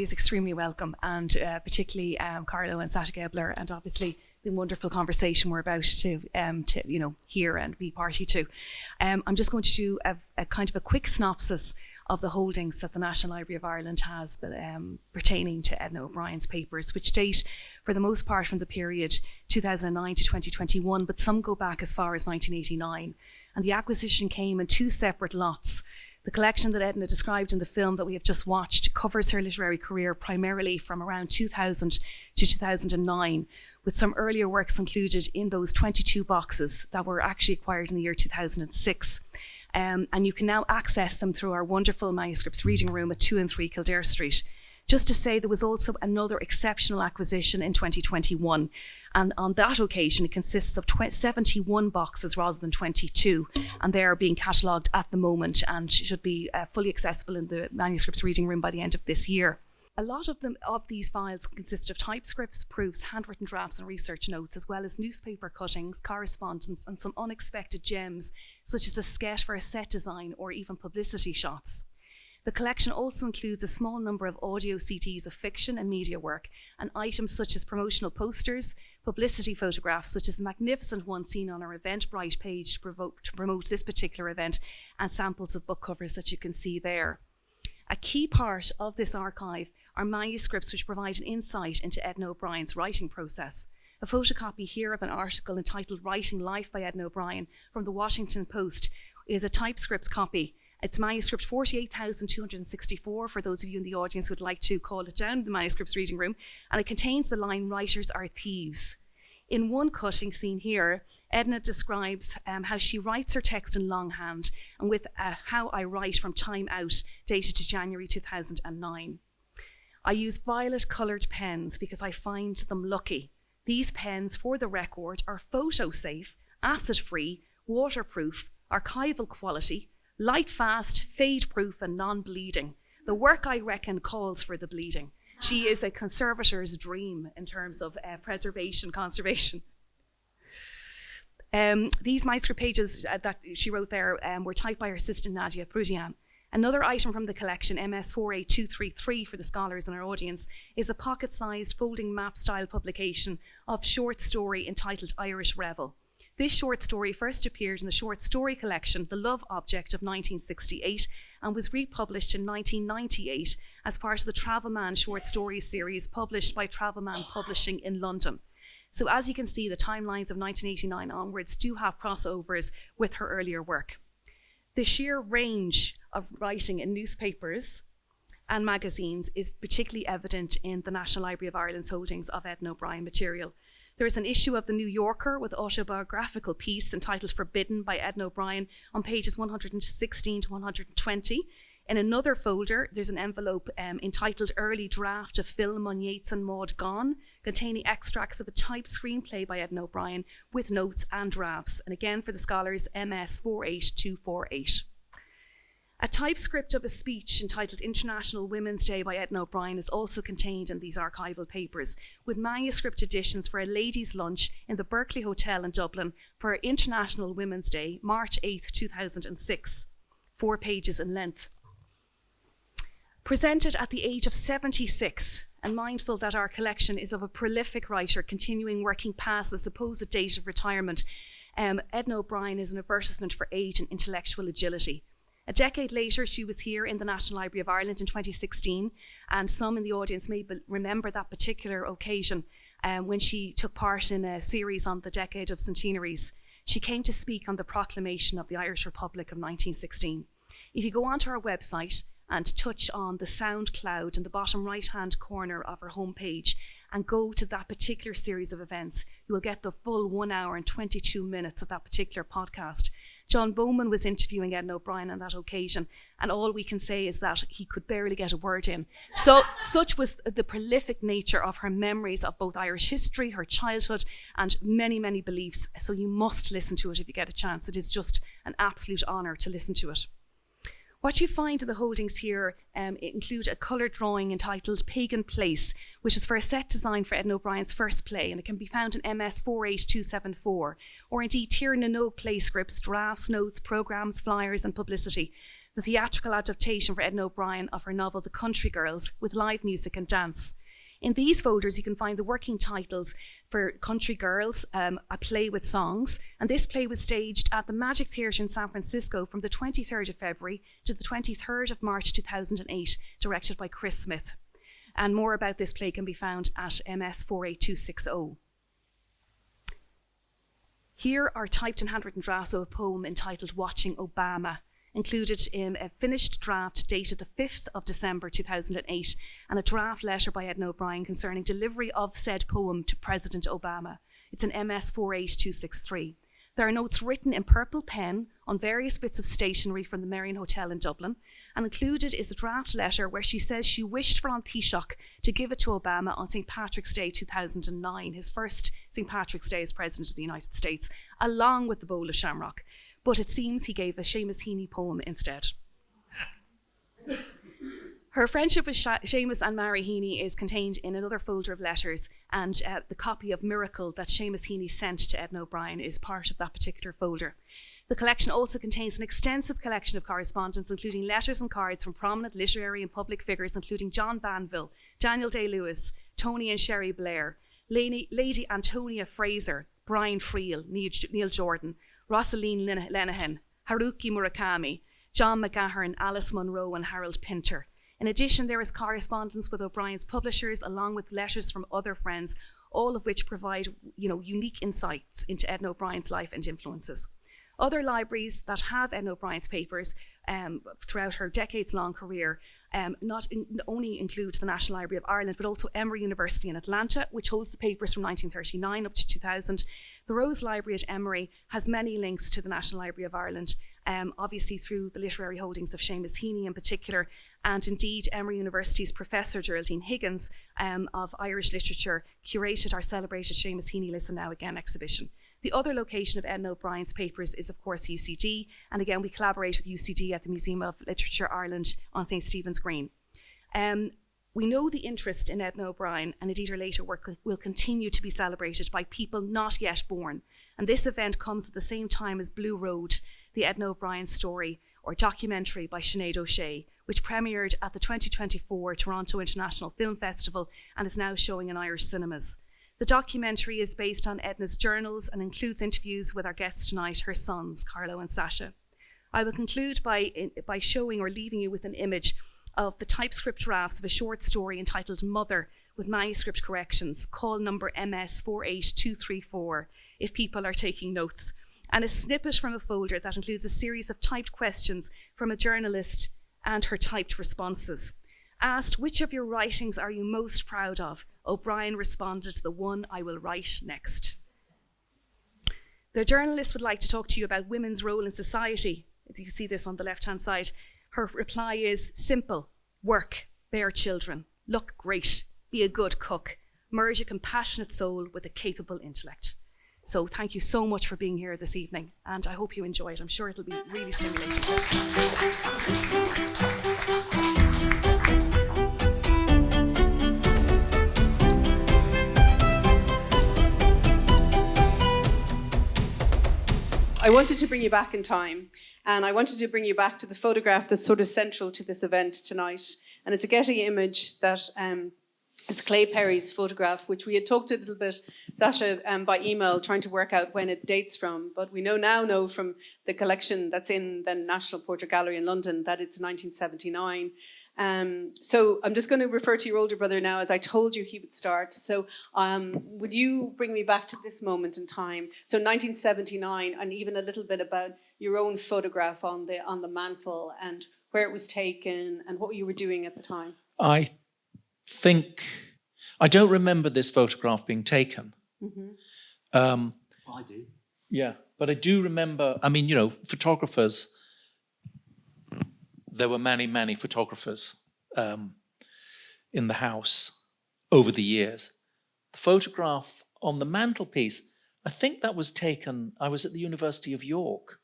always extremely welcome, and particularly Carlo and Sasha Gébler, and obviously the wonderful conversation we're about to hear and be party to. I'm just going to do a kind of a quick synopsis of the holdings that the National Library of Ireland has pertaining to Edna O'Brien's papers, which date for the most part from the period 2009 to 2021, but some go back as far as 1989. And the acquisition came in two separate lots. The collection that Edna described in the film that we have just watched covers her literary career primarily from around 2000 to 2009, with some earlier works included in those 22 boxes that were actually acquired in the year 2006. And you can now access them through our wonderful manuscripts reading room at 2 and 3 Kildare Street. Just to say, there was also another exceptional acquisition in 2021. And on that occasion, it consists of 71 boxes rather than 22. And they are being catalogued at the moment and should be fully accessible in the manuscripts reading room by the end of this year. A lot of these files consist of typescripts, proofs, handwritten drafts and research notes, as well as newspaper cuttings, correspondence and some unexpected gems, such as a sketch for a set design or even publicity shots. The collection also includes a small number of audio CDs of fiction and media work, and items such as promotional posters, publicity photographs, such as the magnificent one seen on our Eventbrite page to promote this particular event, and samples of book covers that you can see there. A key part of this archive are manuscripts which provide an insight into Edna O'Brien's writing process. A photocopy here of an article entitled Writing Life by Edna O'Brien from the Washington Post is a typescript copy. It's manuscript 48,264 for those of you in the audience who would like to call it down in the manuscripts reading room, and it contains the line, "Writers are thieves." In one cutting seen here, Edna describes how she writes her text in longhand and with How I Write from Time Out, dated to January 2009. I use violet coloured pens because I find them lucky. These pens, for the record, are photo safe, acid free, waterproof, archival quality, light fast, fade proof and non-bleeding. The work, I reckon, calls for the bleeding. She is a conservator's dream in terms of conservation. These manuscript pages that she wrote there were typed by her assistant Nadia Prudian. Another item from the collection, MS 48233 for the scholars in our audience, is a pocket-sized folding map-style publication of short story entitled Irish Revel. This short story first appeared in the short story collection, The Love Object of 1968, and was republished in 1998 as part of the Travelman short story series published by Travelman Publishing in London. So as you can see, the timelines of 1989 onwards do have crossovers with her earlier work. The sheer range of writing in newspapers and magazines is particularly evident in the National Library of Ireland's holdings of Edna O'Brien material. There is an issue of the New Yorker with autobiographical piece entitled Forbidden by Edna O'Brien on pages 116 to 120. In another folder, there's an envelope entitled Early Draft of Film on Yeats and Maud Gone, containing extracts of a typed screenplay by Edna O'Brien with notes and drafts. And again, for the scholars, MS 48248. A typescript of a speech entitled International Women's Day by Edna O'Brien is also contained in these archival papers, with manuscript editions for a ladies' lunch in the Berkeley Hotel in Dublin for International Women's Day, March 8th, 2006, 4 pages in length. Presented at the age of 76, and mindful that our collection is of a prolific writer continuing working past the supposed date of retirement, Edna O'Brien is an advertisement for age and intellectual agility. A decade later, she was here in the National Library of Ireland in 2016, and some in the audience may remember that particular occasion when she took part in a series on the decade of centenaries. She came to speak on the proclamation of the Irish Republic of 1916. If you go onto our website and touch on the SoundCloud in the bottom right-hand corner of our homepage and go to that particular series of events, you will get the full 1 hour and 22 minutes of that particular podcast. John Bowman was interviewing Edna O'Brien on that occasion, and all we can say is that he could barely get a word in. So such was the prolific nature of her memories of both Irish history, her childhood, and many, many beliefs. So you must listen to it if you get a chance. It is just an absolute honour to listen to it. What you find in the holdings here include a coloured drawing entitled Pagan Place, which is for a set design for Edna O'Brien's first play, and it can be found in MS 48274, or indeed Tiernan O'Brien play scripts, drafts, notes, programmes, flyers and publicity. the theatrical adaptation for Edna O'Brien of her novel The Country Girls, with live music and dance. In these folders, you can find the working titles for Country Girls, a play with songs, and this play was staged at the Magic Theatre in San Francisco from the 23rd of February to the 23rd of March 2008, directed by Chris Smith. And more about this play can be found at MS48260. Here are typed and handwritten drafts of a poem entitled Watching Obama, included in a finished draft dated the 5th of December 2008, and a draft letter by Edna O'Brien concerning delivery of said poem to President Obama. It's an MS48263. There are notes written in purple pen on various bits of stationery from the Merrion Hotel in Dublin, and included is a draft letter where she says she wished for An Taoiseach to give it to Obama on St. Patrick's Day 2009, his first St. Patrick's Day as President of the United States, along with the bowl of shamrock. But it seems he gave a Seamus Heaney poem instead. Her friendship with Seamus and Mary Heaney is contained in another folder of letters, and the copy of Miracle that Seamus Heaney sent to Edna O'Brien is part of that particular folder. The collection also contains an extensive collection of correspondence, including letters and cards from prominent literary and public figures, including John Banville, Daniel Day-Lewis, Tony and Sherry Blair, Lady Antonia Fraser, Brian Friel, Neil Jordan, Rosaline Lenihan, Haruki Murakami, John McGahern, Alice Munro and Harold Pinter. In addition, there is correspondence with O'Brien's publishers, along with letters from other friends, all of which provide unique insights into Edna O'Brien's life and influences. Other libraries that have Edna O'Brien's papers throughout her decades-long career not only include the National Library of Ireland, but also Emory University in Atlanta, which holds the papers from 1939 up to 2000. The Rose Library at Emory has many links to the National Library of Ireland, obviously through the literary holdings of Seamus Heaney in particular, and indeed Emory University's Professor Geraldine Higgins of Irish Literature curated our celebrated Seamus Heaney Listen Now Again exhibition. The other location of Edna O'Brien's papers is, of course, UCD, and again, we collaborate with UCD at the Museum of Literature Ireland on St. Stephen's Green. We know the interest in Edna O'Brien, and indeed her later work will continue to be celebrated by people not yet born. And this event comes at the same time as Blue Road, the Edna O'Brien story, or documentary by Sinéad O'Shea, which premiered at the 2024 Toronto International Film Festival and is now showing in Irish cinemas. The documentary is based on Edna's journals and includes interviews with our guests tonight, her sons, Carlo and Sasha. I will conclude by showing or leaving you with an image of the typescript drafts of a short story entitled Mother, with manuscript corrections, call number MS48234, if people are taking notes, and a snippet from a folder that includes a series of typed questions from a journalist and her typed responses. Asked, which of your writings are you most proud of? O'Brien responded, the one I will write next. The journalist would like to talk to you about women's role in society. You see this on the left-hand side. Her reply is simple: work, bear children, look great, be a good cook, merge a compassionate soul with a capable intellect. So thank you so much for being here this evening, and I hope you enjoy it. I'm sure it'll be really stimulating. I wanted to bring you back in time, and I wanted to bring you back to the photograph that's sort of central to this event tonight. And it's a Getty image that it's Clay Perry's photograph, which we had talked a little bit, Sasha, by email, trying to work out when it dates from. But we now know from the collection that's in the National Portrait Gallery in London that it's 1979. So I'm just going to refer to your older brother now, as I told you he would start. So would you bring me back to this moment in time? So 1979, and even a little bit about your own photograph on the mantle and where it was taken and what you were doing at the time. I don't remember this photograph being taken. Mm-hmm. I do. Yeah, but I do remember, photographers, there were many photographers in the house over the years. The photograph on the mantelpiece, I think that was taken, I was at the University of York,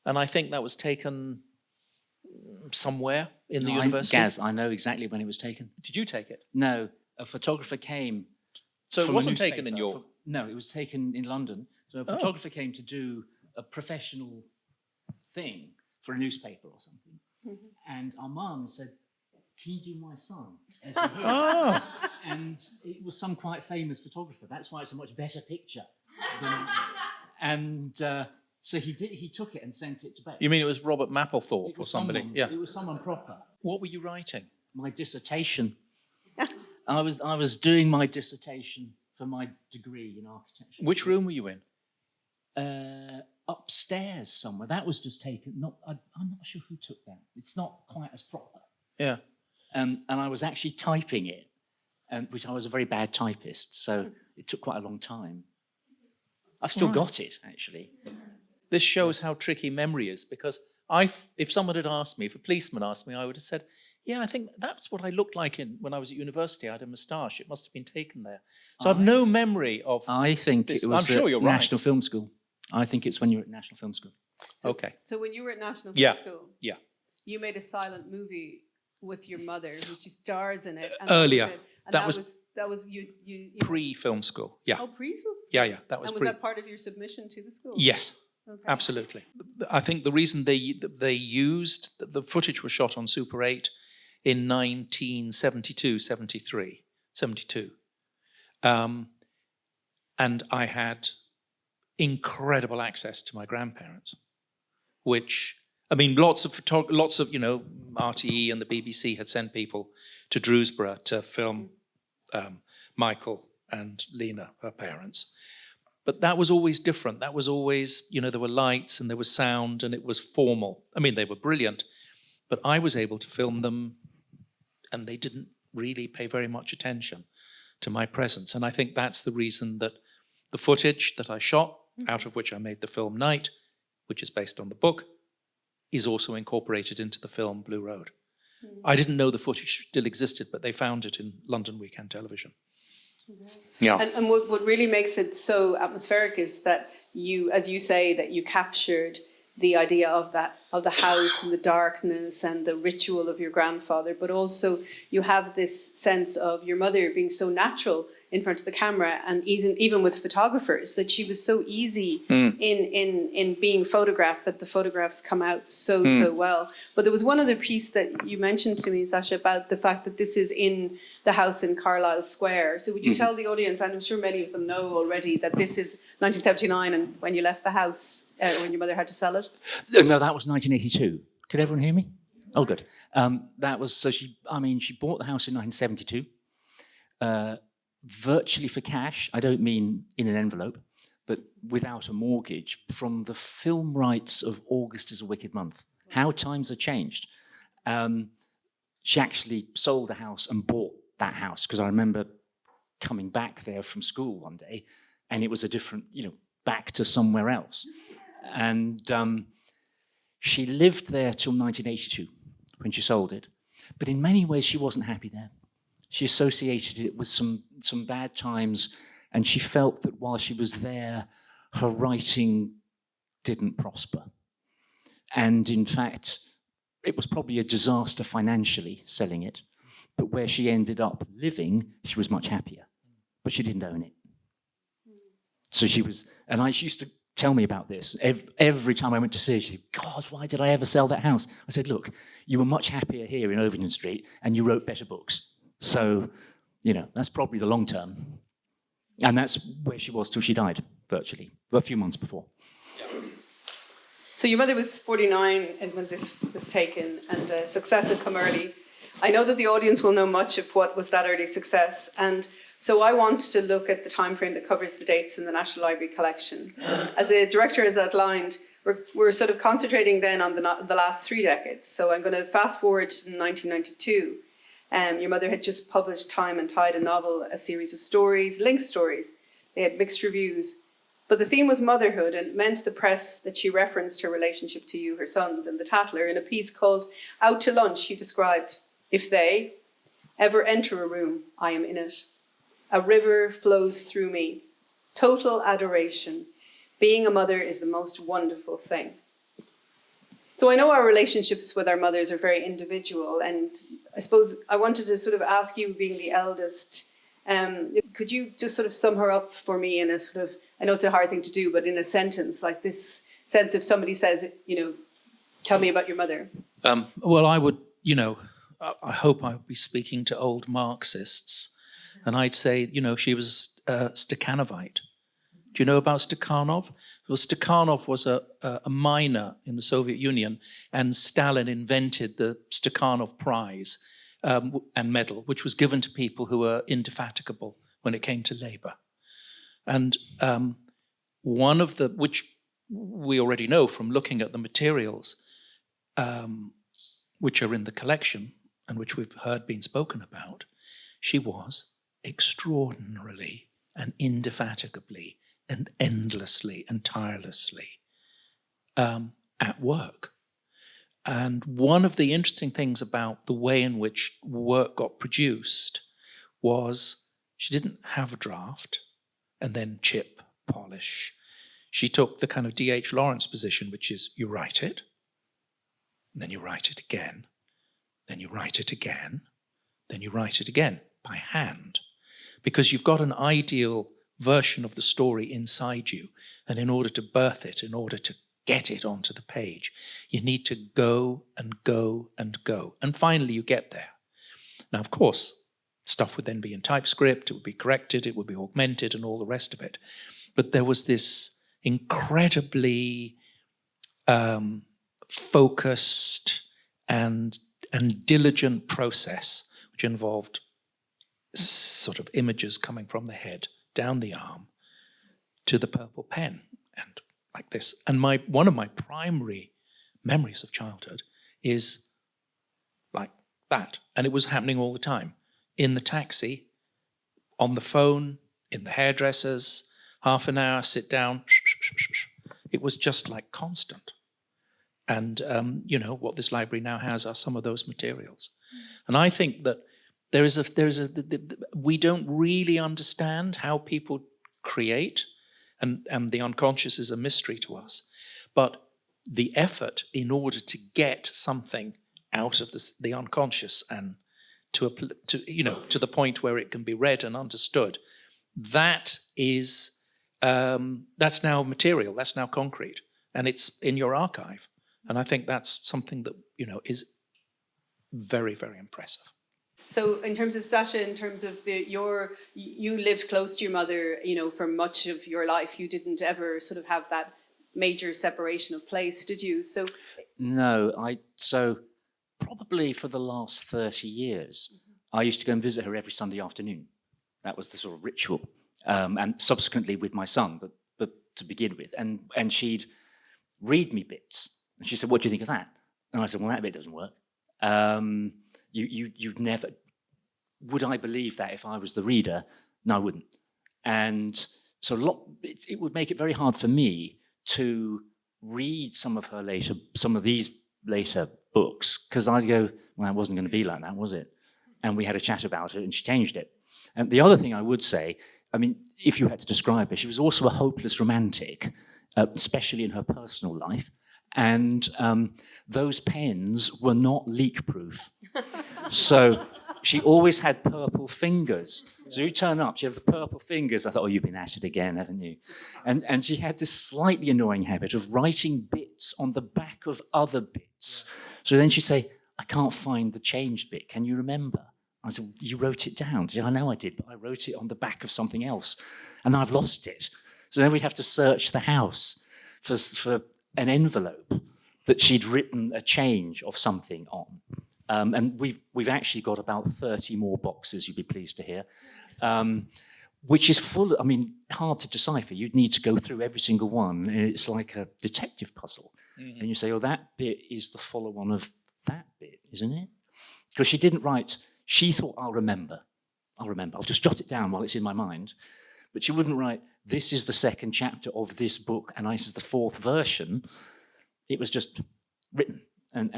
and I think that was taken somewhere in the university. Gaz, I know exactly when it was taken. Did you take it? No, a photographer came. So it from wasn't a taken in York? No, it was taken in London. So a photographer came to do a professional thing for a newspaper or something. And our mum said, "Can you do my son as you're here?" Oh, And it was some quite famous photographer. That's why it's a much better picture. And so he did. He took it and sent it to Beck. you mean it was Robert Mapplethorpe It or was somebody? someone, Yeah. It was someone proper. What were you writing? My dissertation. I was doing my dissertation for my degree in architecture. Which room were you in? Upstairs somewhere. That was just taken. I'm not sure who took that. It's not quite as proper. Yeah. And I was actually typing it, which I was a very bad typist, so it took quite a long time. I've still got it, actually. This shows how tricky memory is, because if someone had asked me, if a policeman asked me, I would have said, yeah, I think that's what I looked like when I was at university. I had a moustache. It must have been taken there. So I've no memory of I think this. it was I'm sure you're right. National Film School. I think it's when you were at National Film School. Okay. So when you were at National Yeah. Film School, Yeah. you made a silent movie with your mother, which stars in it. And Earlier. That was you. Pre-film school. Yeah. Oh, pre-film school. Yeah, yeah. That was And was that part of your submission to the school? Yes. Okay. Absolutely. I think the reason they used the footage was shot on Super 8 in 1972, 73, 72. And I had incredible access to my grandparents, which, I mean, lots of RTE and the BBC had sent people to Drewsborough to film Michael and Lena, her parents. But that was always different. That was always, there were lights and there was sound and it was formal. I mean, they were brilliant, but I was able to film them and they didn't really pay very much attention to my presence. And I think that's the reason that the footage that I shot, out of which I made the film Night, which is based on the book, is also incorporated into the film Blue Road. I didn't know the footage still existed, but they found it in London Weekend Television. Yeah. And what really makes it so atmospheric is that you, as you say, that you captured the idea of the house and the darkness and the ritual of your grandfather, but also you have this sense of your mother being so natural in front of the camera, and even with photographers, that she was so easy in being photographed, that the photographs come out so well. But there was one other piece that you mentioned to me, Sasha, about the fact that this is in the house in Carlisle Square. So would you tell the audience, and I'm sure many of them know already, that this is 1979 and when you left the house, when your mother had to sell it? No, that was 1982. Could everyone hear me? Oh, good. That was, so she bought the house in 1972. Virtually for cash, I don't mean in an envelope, but without a mortgage, from the film rights of August is a Wicked Month. How times have changed. She actually sold the house and bought that house, because I remember coming back there from school one day and it was a different, back to somewhere else. And she lived there till 1982 when she sold it. But in many ways, she wasn't happy there. She associated it with some bad times, and she felt that while she was there, her writing didn't prosper. And in fact, it was probably a disaster financially selling it, but where she ended up living, she was much happier, but she didn't own it. So she used to tell me about this. Every time I went to see her, she'd say, God, why did I ever sell that house? I said, look, you were much happier here in Overton Street, and you wrote better books. So, that's probably the long term. And that's where she was till she died, virtually, a few months before. So your mother was 49 when this was taken, and success had come early. I know that the audience will know much of what was that early success, and so I want to look at the time frame that covers the dates in the National Library collection. As the director has outlined, we're sort of concentrating then on the last 3 decades. So I'm going to fast forward to 1992. Your mother had just published Time and Tide, a novel, a series of stories, linked stories. They had mixed reviews. But the theme was motherhood, and it meant to the press that she referenced her relationship to you, her sons, and the Tatler. In a piece called Out to Lunch, she described, if they ever enter a room, I am in it. A river flows through me. Total adoration. Being a mother is the most wonderful thing. So I know our relationships with our mothers are very individual, and I suppose I wanted to sort of ask you, being the eldest, could you just sort of sum her up for me in a sort of, I know it's a hard thing to do, but in a sentence, like this sense if somebody says, tell me about your mother. Well, I would, I hope I would be speaking to old Marxists, and I'd say, she was Stakhanovite. Do you know about Stakhanov? Well, Stakhanov was a miner in the Soviet Union, and Stalin invented the Stakhanov Prize and medal, which was given to people who were indefatigable when it came to labor. And one of the, which we already know from looking at the materials which are in the collection and which we've heard being spoken about, she was extraordinarily and indefatigably and endlessly and tirelessly at work. And one of the interesting things about the way in which work got produced was she didn't have a draft and then chip, polish. She took the kind of D.H. Lawrence position, which is you write it, then you write it again, then you write it again, then you write it again by hand. Because you've got an ideal version of the story inside you, and in order to birth it, in order to get it onto the page, you need to go and go and go. And finally you get there. Now, of course, stuff would then be in typescript, it would be corrected, it would be augmented and all the rest of it. But there was this incredibly focused and diligent process which involved sort of images coming from the head down the arm to the purple pen and like this. And one of my primary memories of childhood is like that. And it was happening all the time. In the taxi, on the phone, in the hairdressers, half an hour, sit down. It was just like constant. And, what this library now has are some of those materials. And I think that we don't really understand how people create, and the unconscious is a mystery to us. But the effort in order to get something out of the unconscious and to the point where it can be read and understood, that is that's now material, that's now concrete, and it's in your archive. And I think that's something that is very, very impressive. So in terms of Sasha, in terms of you lived close to your mother, for much of your life. You didn't ever sort of have that major separation of place, did you? So no, so probably for the last 30 years, I used to go and visit her every Sunday afternoon. That was the sort of ritual, and subsequently with my son, but to begin with, and she'd read me bits, and she said, "What do you think of that?" And I said, "Well, that bit doesn't work." You'd never. Would I believe that if I was the reader? No, I wouldn't. And so it would make it very hard for me to read some of these later books, because I'd go, well, it wasn't going to be like that, was it? And we had a chat about it, and she changed it. And the other thing I would say, I mean, if you had to describe her, she was also a hopeless romantic, especially in her personal life. And those pens were not leak-proof. So she always had purple fingers. So you turn up, she had the purple fingers. I thought, oh, you've been at it again, haven't you? And she had this slightly annoying habit of writing bits on the back of other bits. So then she'd say, I can't find the changed bit. Can you remember? I said, you wrote it down. She said, I know I did, but I wrote it on the back of something else. And I've lost it. So then we'd have to search the house for an envelope that she'd written a change of something on. And we've actually got about 30 more boxes, you'd be pleased to hear, which is full, hard to decipher. You'd need to go through every single one. It's like a detective puzzle. Mm-hmm. And you say, oh, that bit is the follow-on of that bit, isn't it? Because she didn't write, she thought, I'll remember. I'll just jot it down while it's in my mind. But she wouldn't write, this is the second chapter of this book, and this is the fourth version. It was just written,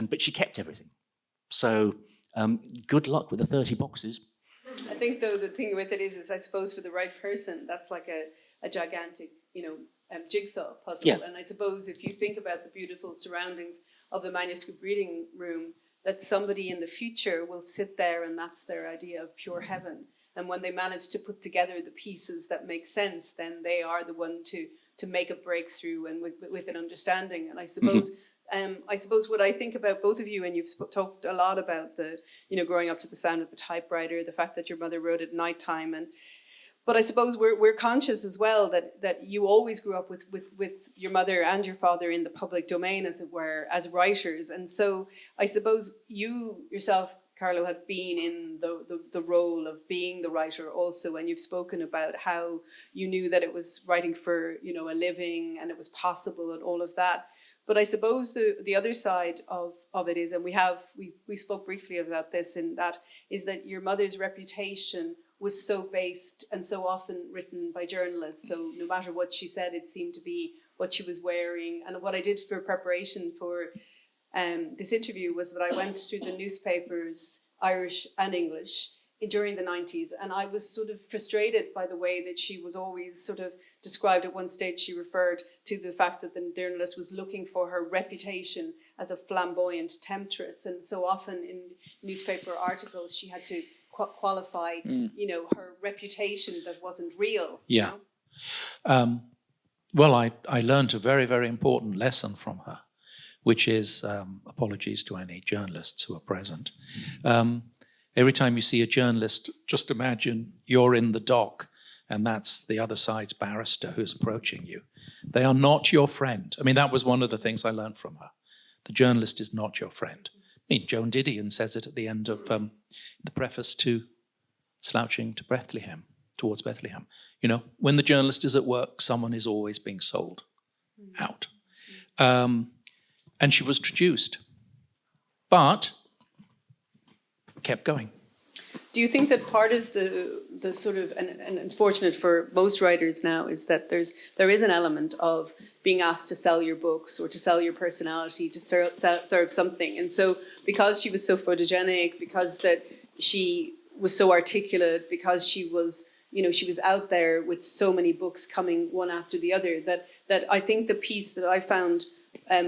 but she kept everything. So good luck with the 30 boxes. I think, though, the thing with it is I suppose for the right person, that's like a gigantic, jigsaw puzzle. Yeah. And I suppose if you think about the beautiful surroundings of the manuscript reading room, that somebody in the future will sit there and that's their idea of pure heaven. And when they manage to put together the pieces that make sense, then they are the one to make a breakthrough and with an understanding. And I suppose I suppose what I think about both of you, and you've talked a lot about the, growing up to the sound of the typewriter, the fact that your mother wrote at nighttime, but I suppose we're conscious as well that you always grew up with your mother and your father in the public domain, as it were, as writers. And so I suppose you yourself, Carlo, have been in the role of being the writer also, and you've spoken about how you knew that it was writing for, a living and it was possible and all of that. But I suppose the other side of it is, and we spoke briefly about this, is that your mother's reputation was so based and so often written by journalists. So no matter what she said, it seemed to be what she was wearing. And what I did for preparation for this interview was that I went through the newspapers, Irish and English, during the 90s. And I was sort of frustrated by the way that she was always sort of described. At one stage, she referred to the fact that the journalist was looking for her reputation as a flamboyant temptress. And so often in newspaper articles, she had to qualify, her reputation that wasn't real. Yeah. Well, I learned a very, very important lesson from her, which is, apologies to any journalists who are present. Every time you see a journalist, just imagine you're in the dock and that's the other side's barrister who's approaching you. They are not your friend. I mean, that was one of the things I learned from her. The journalist is not your friend. I mean, Joan Didion says it at the end of the preface to Slouching to Bethlehem, towards Bethlehem. When the journalist is at work, someone is always being sold out. And she was traduced, but kept going. Do you think that part of the sort of, and it's fortunate for most writers now, is that there is an element of being asked to sell your books or to sell your personality, to serve something. And so because she was so photogenic, because that she was so articulate, because she was, she was out there with so many books coming one after the other, that I think the piece that I found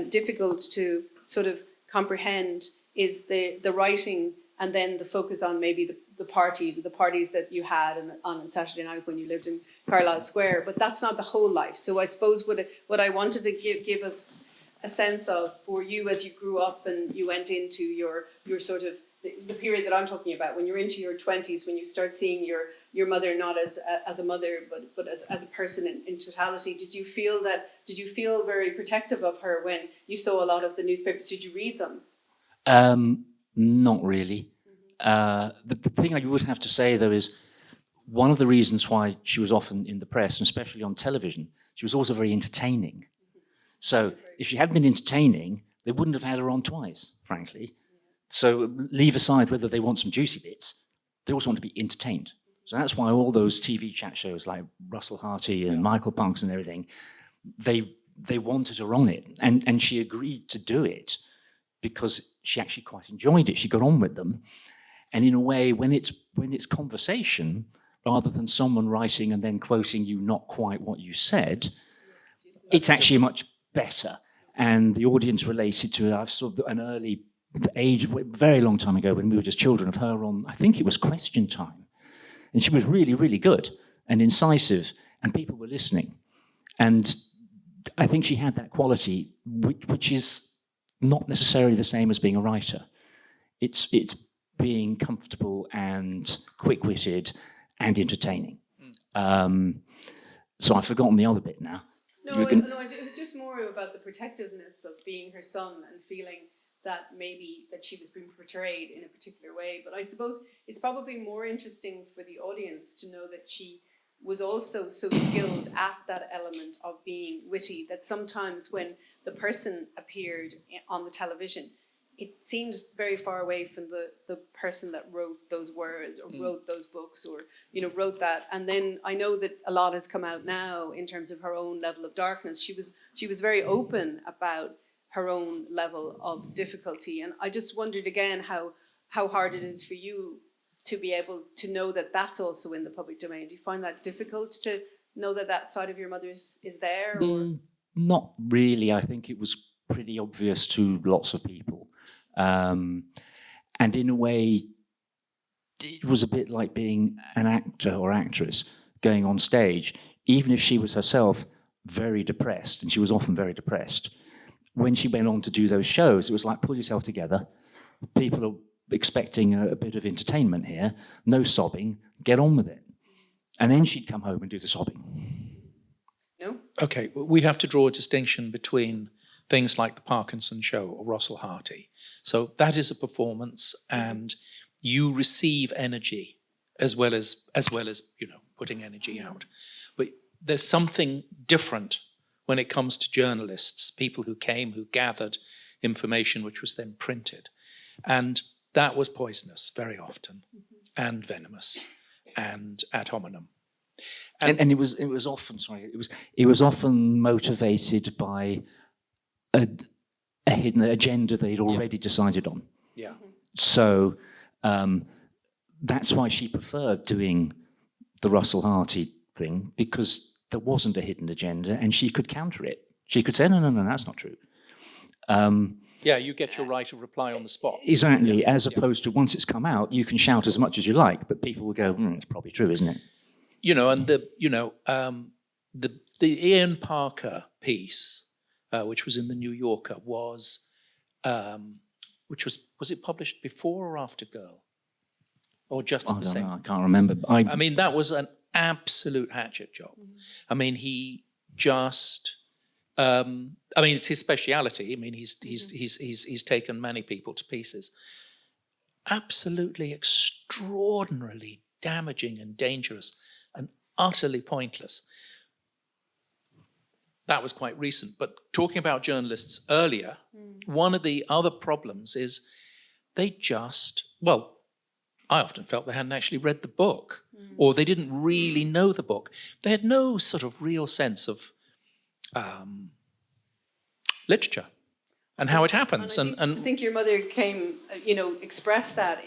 difficult to sort of comprehend is the writing and then the focus on maybe the parties that you had on a Saturday night when you lived in Carlisle Square. But that's not the whole life. So I suppose what I wanted to give us a sense of for you as you grew up and you went into your sort of the period that I'm talking about, when you're into your 20s, when you start seeing your mother not as a mother but as a person in totality, did you feel very protective of her when you saw a lot of the newspapers? Did you read them? Not really. The thing I would have to say, though, is one of the reasons why she was often in the press, and especially on television, she was also very entertaining. So if she had been entertaining, they wouldn't have had her on twice, frankly. So leave aside whether they want some juicy bits, they also want to be entertained. So that's why all those TV chat shows like Russell Harty and Michael Punks and everything, they wanted her on it. And she agreed to do it because she actually quite enjoyed it. She got on with them. And in a way, when it's conversation, rather than someone writing and then quoting you not quite what you said, it's actually much better. And the audience related to it. I've sort of an early age, very long time ago, when we were just children, of her on, I think it was Question Time. And she was really, really good and incisive, and people were listening. And I think she had that quality, which is not necessarily the same as being a writer. It's being comfortable and quick-witted and entertaining. So I've forgotten the other bit now. No, it was just more about the protectiveness of being her son and feeling that maybe that she was being portrayed in a particular way. But I suppose it's probably more interesting for the audience to know that she was also so skilled at that element of being witty that sometimes when the person appeared on the television, it seems very far away from the person that wrote those words or wrote those books or, wrote that. And then I know that a lot has come out now in terms of her own level of darkness. She was very open about her own level of difficulty. And I just wondered again how hard it is for you to be able to know that that's also in the public domain. Do you find that difficult to know that side of your mother's is there? Or? Not really. I think it was pretty obvious to lots of people. And in a way, it was a bit like being an actor or actress going on stage, even if she was herself very depressed, and she was often very depressed. when she went on to do those shows, it was like, pull yourself together. People are expecting a bit of entertainment here. No sobbing. Get on with it. And then she'd come home and do the sobbing. No? Okay, we have to draw a distinction between things like the Parkinson Show or Russell Harty. So that is a performance, and you receive energy as well as putting energy out. But there's something different when it comes to journalists, people who came, who gathered information which was then printed. And that was poisonous very often, and venomous, and ad hominem. And it was often motivated by a hidden agenda they'd already decided on. Yeah. So that's why she preferred doing the Russell Harty thing, because there wasn't a hidden agenda and she could counter it. She could say, no, that's not true. Yeah, you get your right of reply on the spot. Exactly, as opposed to once it's come out, you can shout as much as you like, but people will go, it's probably true, isn't it? And the Ian Parker piece, which was in the New Yorker, was it published before or after Girl, or just at the same? I can't remember. I mean, that was an absolute hatchet job. I mean, he just. It's his speciality. I mean, he's taken many people to pieces. Absolutely extraordinarily damaging and dangerous and utterly pointless. That was quite recent. But talking about journalists earlier, one of the other problems is I often felt they hadn't actually read the book, or they didn't really know the book. They had no sort of real sense of literature and how it happens. And I think your mother expressed that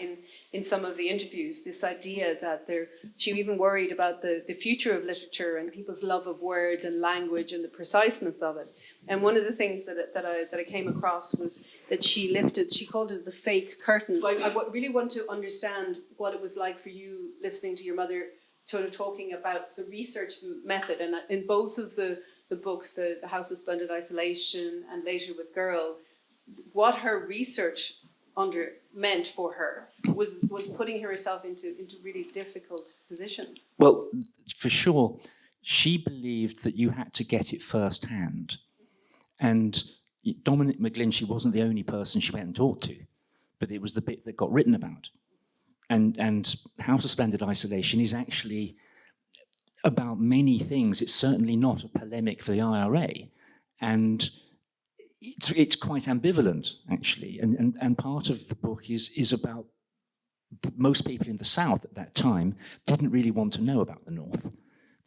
in some of the interviews, this idea that she even worried about the future of literature and people's love of words and language and the preciseness of it. And one of the things that I came across was that she called it the fake curtain. I really want to understand what it was like for you listening to your mother sort of talking about the research method. And in both of the books, the House of Splendid Isolation and later with Girl, what her research meant for her was putting herself into really difficult positions. Well, for sure, she believed that you had to get it firsthand. And Dominic McGlinchey wasn't the only person she went and talked to, but it was the bit that got written about. And House of Splendid Isolation is actually about many things. It's certainly not a polemic for the IRA. And it's quite ambivalent, actually. And part of the book is about most people in the South at that time didn't really want to know about the North.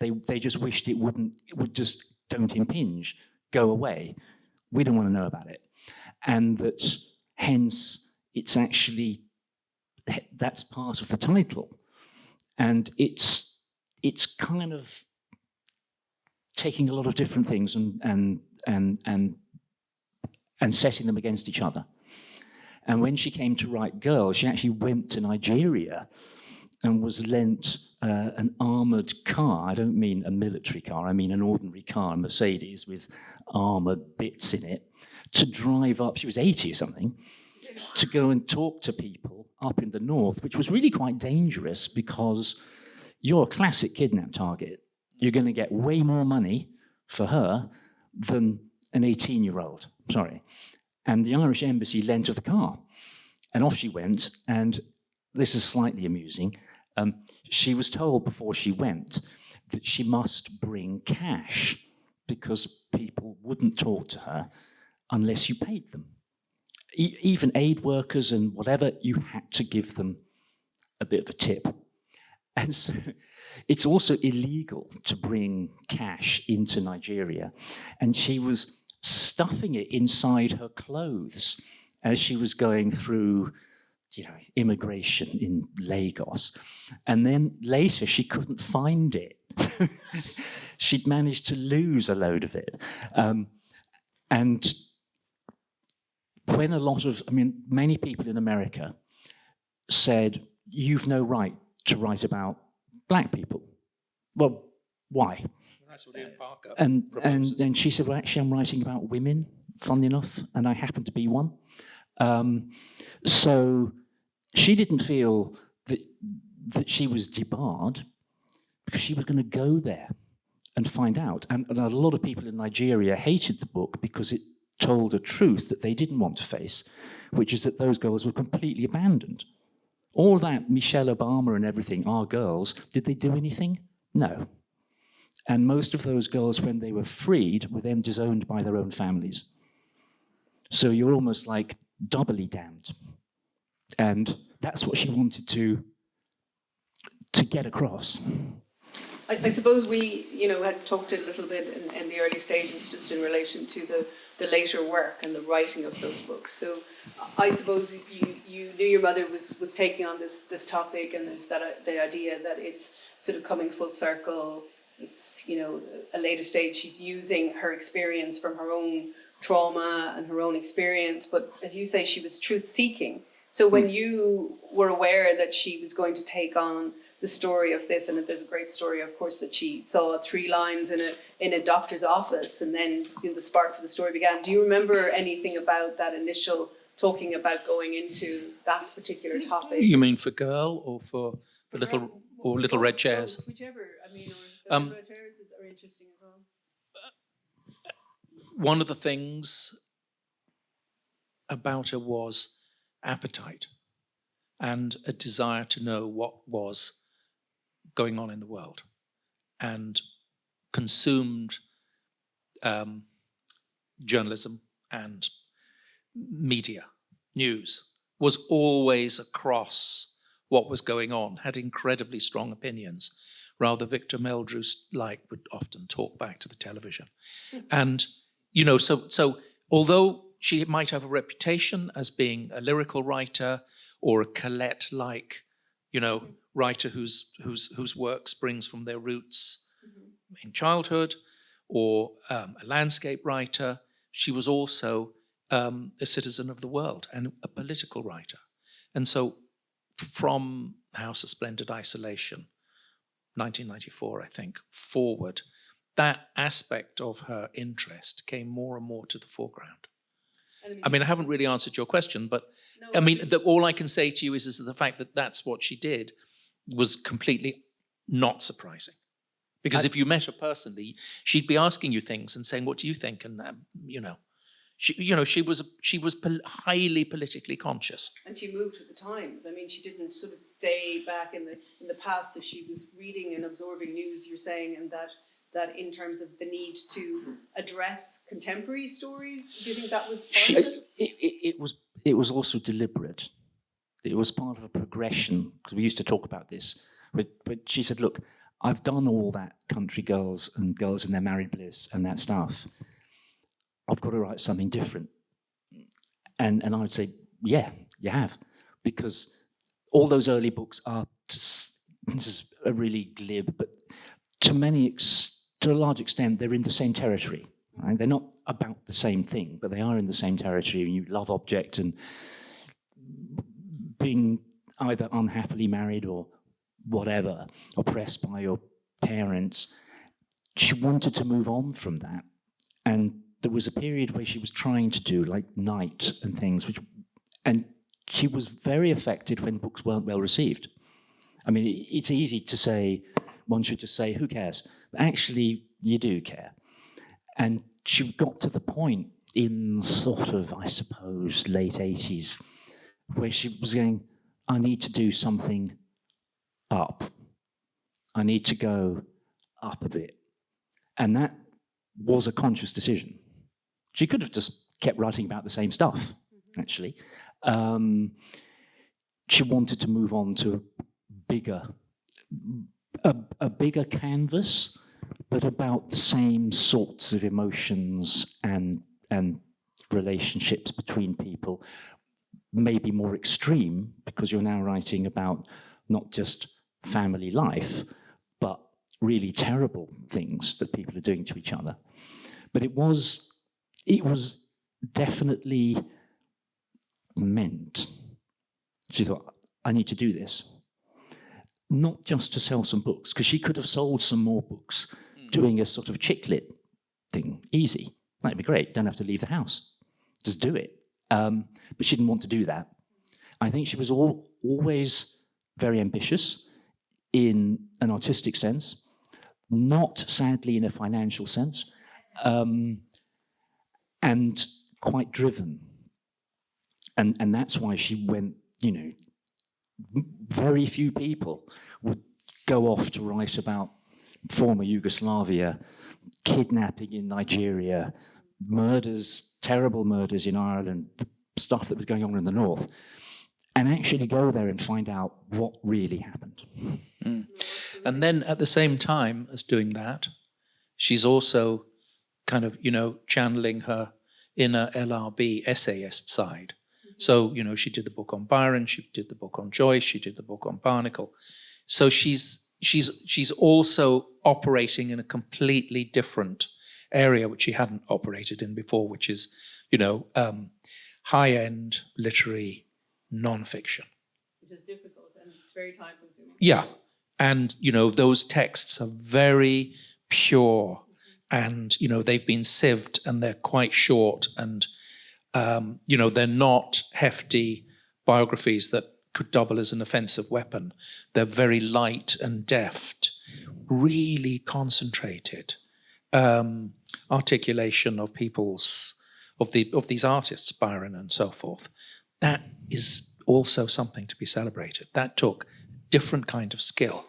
They just wished it would just don't impinge, go away. We don't want to know about it. And that hence it's actually, that's part of the title. And it's kind of taking a lot of different things and setting them against each other. And when she came to write Girl, she actually went to Nigeria and was lent an armoured car. I don't mean a military car, I mean an ordinary car, a Mercedes with armoured bits in it, to drive up, she was 80 or something, to go and talk to people up in the north, which was really quite dangerous because you're a classic kidnap target. You're going to get way more money for her than an 18-year-old. Sorry. And the Irish embassy lent her the car. And off she went. And this is slightly amusing. She was told before she went that she must bring cash because people wouldn't talk to her unless you paid them. Even aid workers and whatever, you had to give them a bit of a tip. And so it's also illegal to bring cash into Nigeria. And she was stuffing it inside her clothes as she was going through, immigration in Lagos. And then later she couldn't find it. She'd managed to lose a load of it. And when many people in America said, you've no right to write about black people. Well, why? That's what Ian Parker And proposes. then she said, well, actually, I'm writing about women, funnily enough, and I happen to be one. So she didn't feel that she was debarred because she was going to go there and find out. And a lot of people in Nigeria hated the book because it told a truth that they didn't want to face, which is that those girls were completely abandoned. All that Michelle Obama and everything, our girls, did they do anything? No. And most of those girls, when they were freed, were then disowned by their own families. So you're almost like doubly damned. And that's what she wanted to get across. I suppose we, had talked a little bit in the early stages just in relation to the later work and the writing of those books. So I suppose you knew your mother was taking on this topic and the idea that it's sort of coming full circle. It's, a later stage. She's using her experience from her own trauma and her own experience. But as you say, she was truth-seeking. So when you were aware that she was going to take on the story of this, and there's a great story, of course, that she saw 3 lines in a doctor's office, and then the spark for the story began. Do you remember anything about that initial talking about going into that particular topic? You mean for Girl or for Little Red Chairs? Whichever. Or the Red Chairs are interesting as well. One of the things about her was appetite and a desire to know what was going on in the world, and consumed journalism and media, news, was always across what was going on, had incredibly strong opinions, rather Victor Meldrew-like would often talk back to the television. And, so although she might have a reputation as being a lyrical writer or a Colette-like, writer whose work springs from their roots in childhood, or a landscape writer, she was also a citizen of the world and a political writer. And so from House of Splendid Isolation, 1994, I think, forward, that aspect of her interest came more and more to the foreground. I mean, I haven't really answered your question, but all I can say to you is the fact that that's what she did was completely not surprising. Because if you met her personally, she'd be asking you things and saying, "What do you think?" And she was highly politically conscious. And she moved with the times. I mean, she didn't sort of stay back in the past. So she was reading and absorbing news. You're saying, and that in terms of the need to address contemporary stories, do you think that was part of it? It was also deliberate. It was part of a progression, because we used to talk about this. But she said, look, I've done all that country girls and girls in their married bliss and that stuff. I've got to write something different. And I would say, yeah, you have. Because all those early books are, this is a really glib, but to a large extent, they're in the same territory. Right? They're not about the same thing, but they are in the same territory. You love object and being either unhappily married or whatever, oppressed by your parents. She wanted to move on from that. And there was a period where she was trying to do like Night and things, and she was very affected when books weren't well received. I mean, it's easy to say, one should just say, who cares? But actually, you do care. And she got to the point in sort of, I suppose, late 80s, where she was going, I need to do something up. I need to go up a bit. And that was a conscious decision. She could have just kept writing about the same stuff, actually. She wanted to move on to a bigger canvas, but about the same sorts of emotions and relationships between people, maybe more extreme, because you're now writing about not just family life, but really terrible things that people are doing to each other. But it was definitely meant. She thought, I need to do this. Not just to sell some books, because she could have sold some more books, doing a sort of chick lit thing. Easy. That'd be great. Don't have to leave the house. Just do it. But she didn't want to do that. I think she was always very ambitious in an artistic sense, not sadly in a financial sense, and quite driven. And that's why she went, you know, very few people would go off to write about former Yugoslavia, kidnapping in Nigeria, murders, terrible murders in Ireland, stuff that was going on in the north, and actually go there and find out what really happened. Mm. And then at the same time as doing that, she's also kind of, you know, channeling her inner LRB essayist side. So, you know, she did the book on Byron, she did the book on Joyce, she did the book on Barnacle. So she's also operating in a completely different area which she hadn't operated in before, which is, you know, high-end literary non-fiction. Which is difficult and it's very time-consuming. Yeah, and, you know, those texts are very pure and, you know, they've been sieved and they're quite short and, you know, they're not hefty biographies that could double as an offensive weapon. They're very light and deft, really concentrated articulation of these artists, Byron and so forth. That is also something to be celebrated. That took a different kind of skill.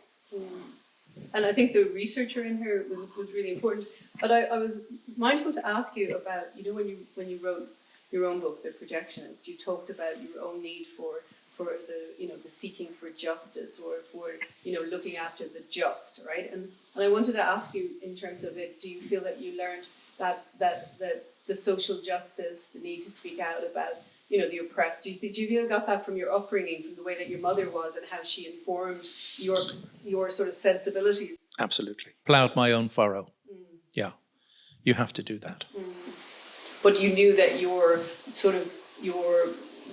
And I think the researcher in her was really important. But I was mindful to ask you about, you know, when you wrote your own book, The Projectionist, you talked about your own need for the, you know, the seeking for justice or for, you know, looking after the just, right? And I wanted to ask you in terms of it, do you feel that you learned that the social justice, the need to speak out about, you know, the oppressed, do you feel you got that from your upbringing, from the way that your mother was and how she informed your sort of sensibilities? Absolutely. Ploughed my own furrow. Yeah, you have to do that. But you knew that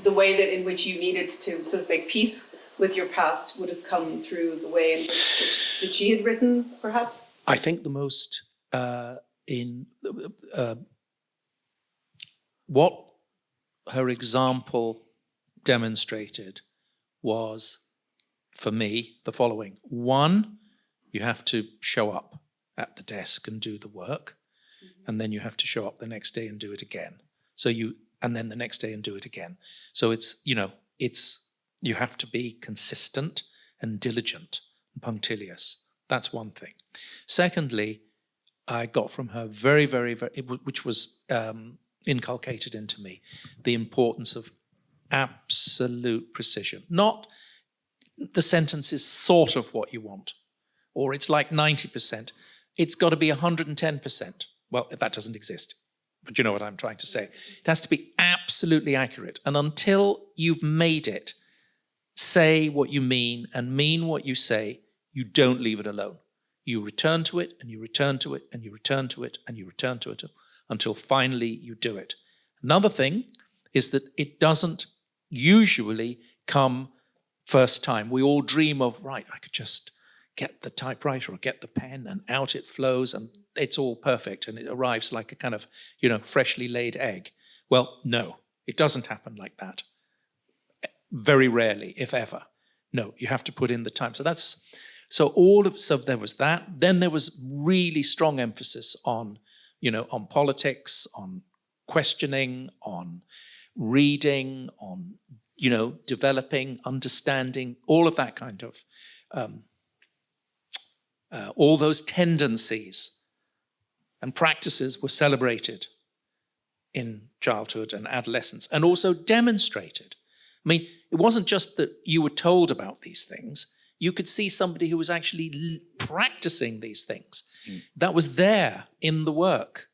the way that in which you needed to sort of make peace with your past would have come through the way in which that she had written, perhaps? I think the most what her example demonstrated was, for me, the following. One, you have to show up at the desk and do the work, and then you have to show up the next day and do it again. And then the next day and do it again. So you have to be consistent and diligent and punctilious. That's one thing. Secondly, I got from her very, very, very, which was inculcated into me, the importance of absolute precision. Not the sentence is sort of what you want, or it's like 90%. It's got to be 110%. Well, that doesn't exist, but you know what I'm trying to say. It has to be absolutely accurate. And until you've made it say what you mean and mean what you say, you don't leave it alone. You return to it and you return to it and you return to it and you return to it until finally you do it. Another thing is that it doesn't usually come first time. We all dream of, right, I could just get the typewriter or get the pen and out it flows and it's all perfect and it arrives like a kind of, you know, freshly laid egg. Well, no, it doesn't happen like that. Very rarely, if ever. No, you have to put in the time. So there was that. Then there was really strong emphasis on, you know, on politics, on questioning, on reading, on, you know, developing, understanding, all of that kind of, all those tendencies and practices were celebrated in childhood and adolescence and also demonstrated. I mean, it wasn't just that you were told about these things. You could see somebody who was actually practicing these things. That was there in the work.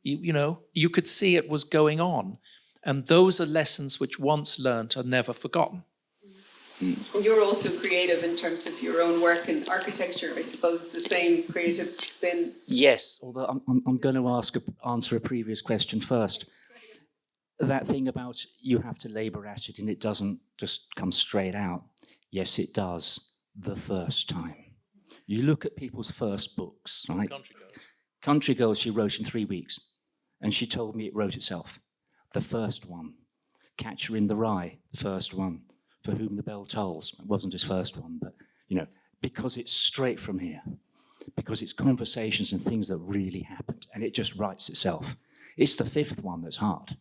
You know, you could see it was going on. And those are lessons which once learnt are never forgotten. And you're also creative in terms of your own work in architecture, I suppose, the same creative spin. Yes, although I'm going to answer a previous question first. That thing about you have to labour at it and it doesn't just come straight out. Yes, it does, the first time. You look at people's first books, right? Country Girls. Country Girls she wrote in 3 weeks, and she told me it wrote itself. The first one, Catcher in the Rye, the first one, For Whom the Bell Tolls. It wasn't his first one, but, you know, because it's straight from here, because it's conversations and things that really happened, and it just writes itself. It's the 5th one that's hard.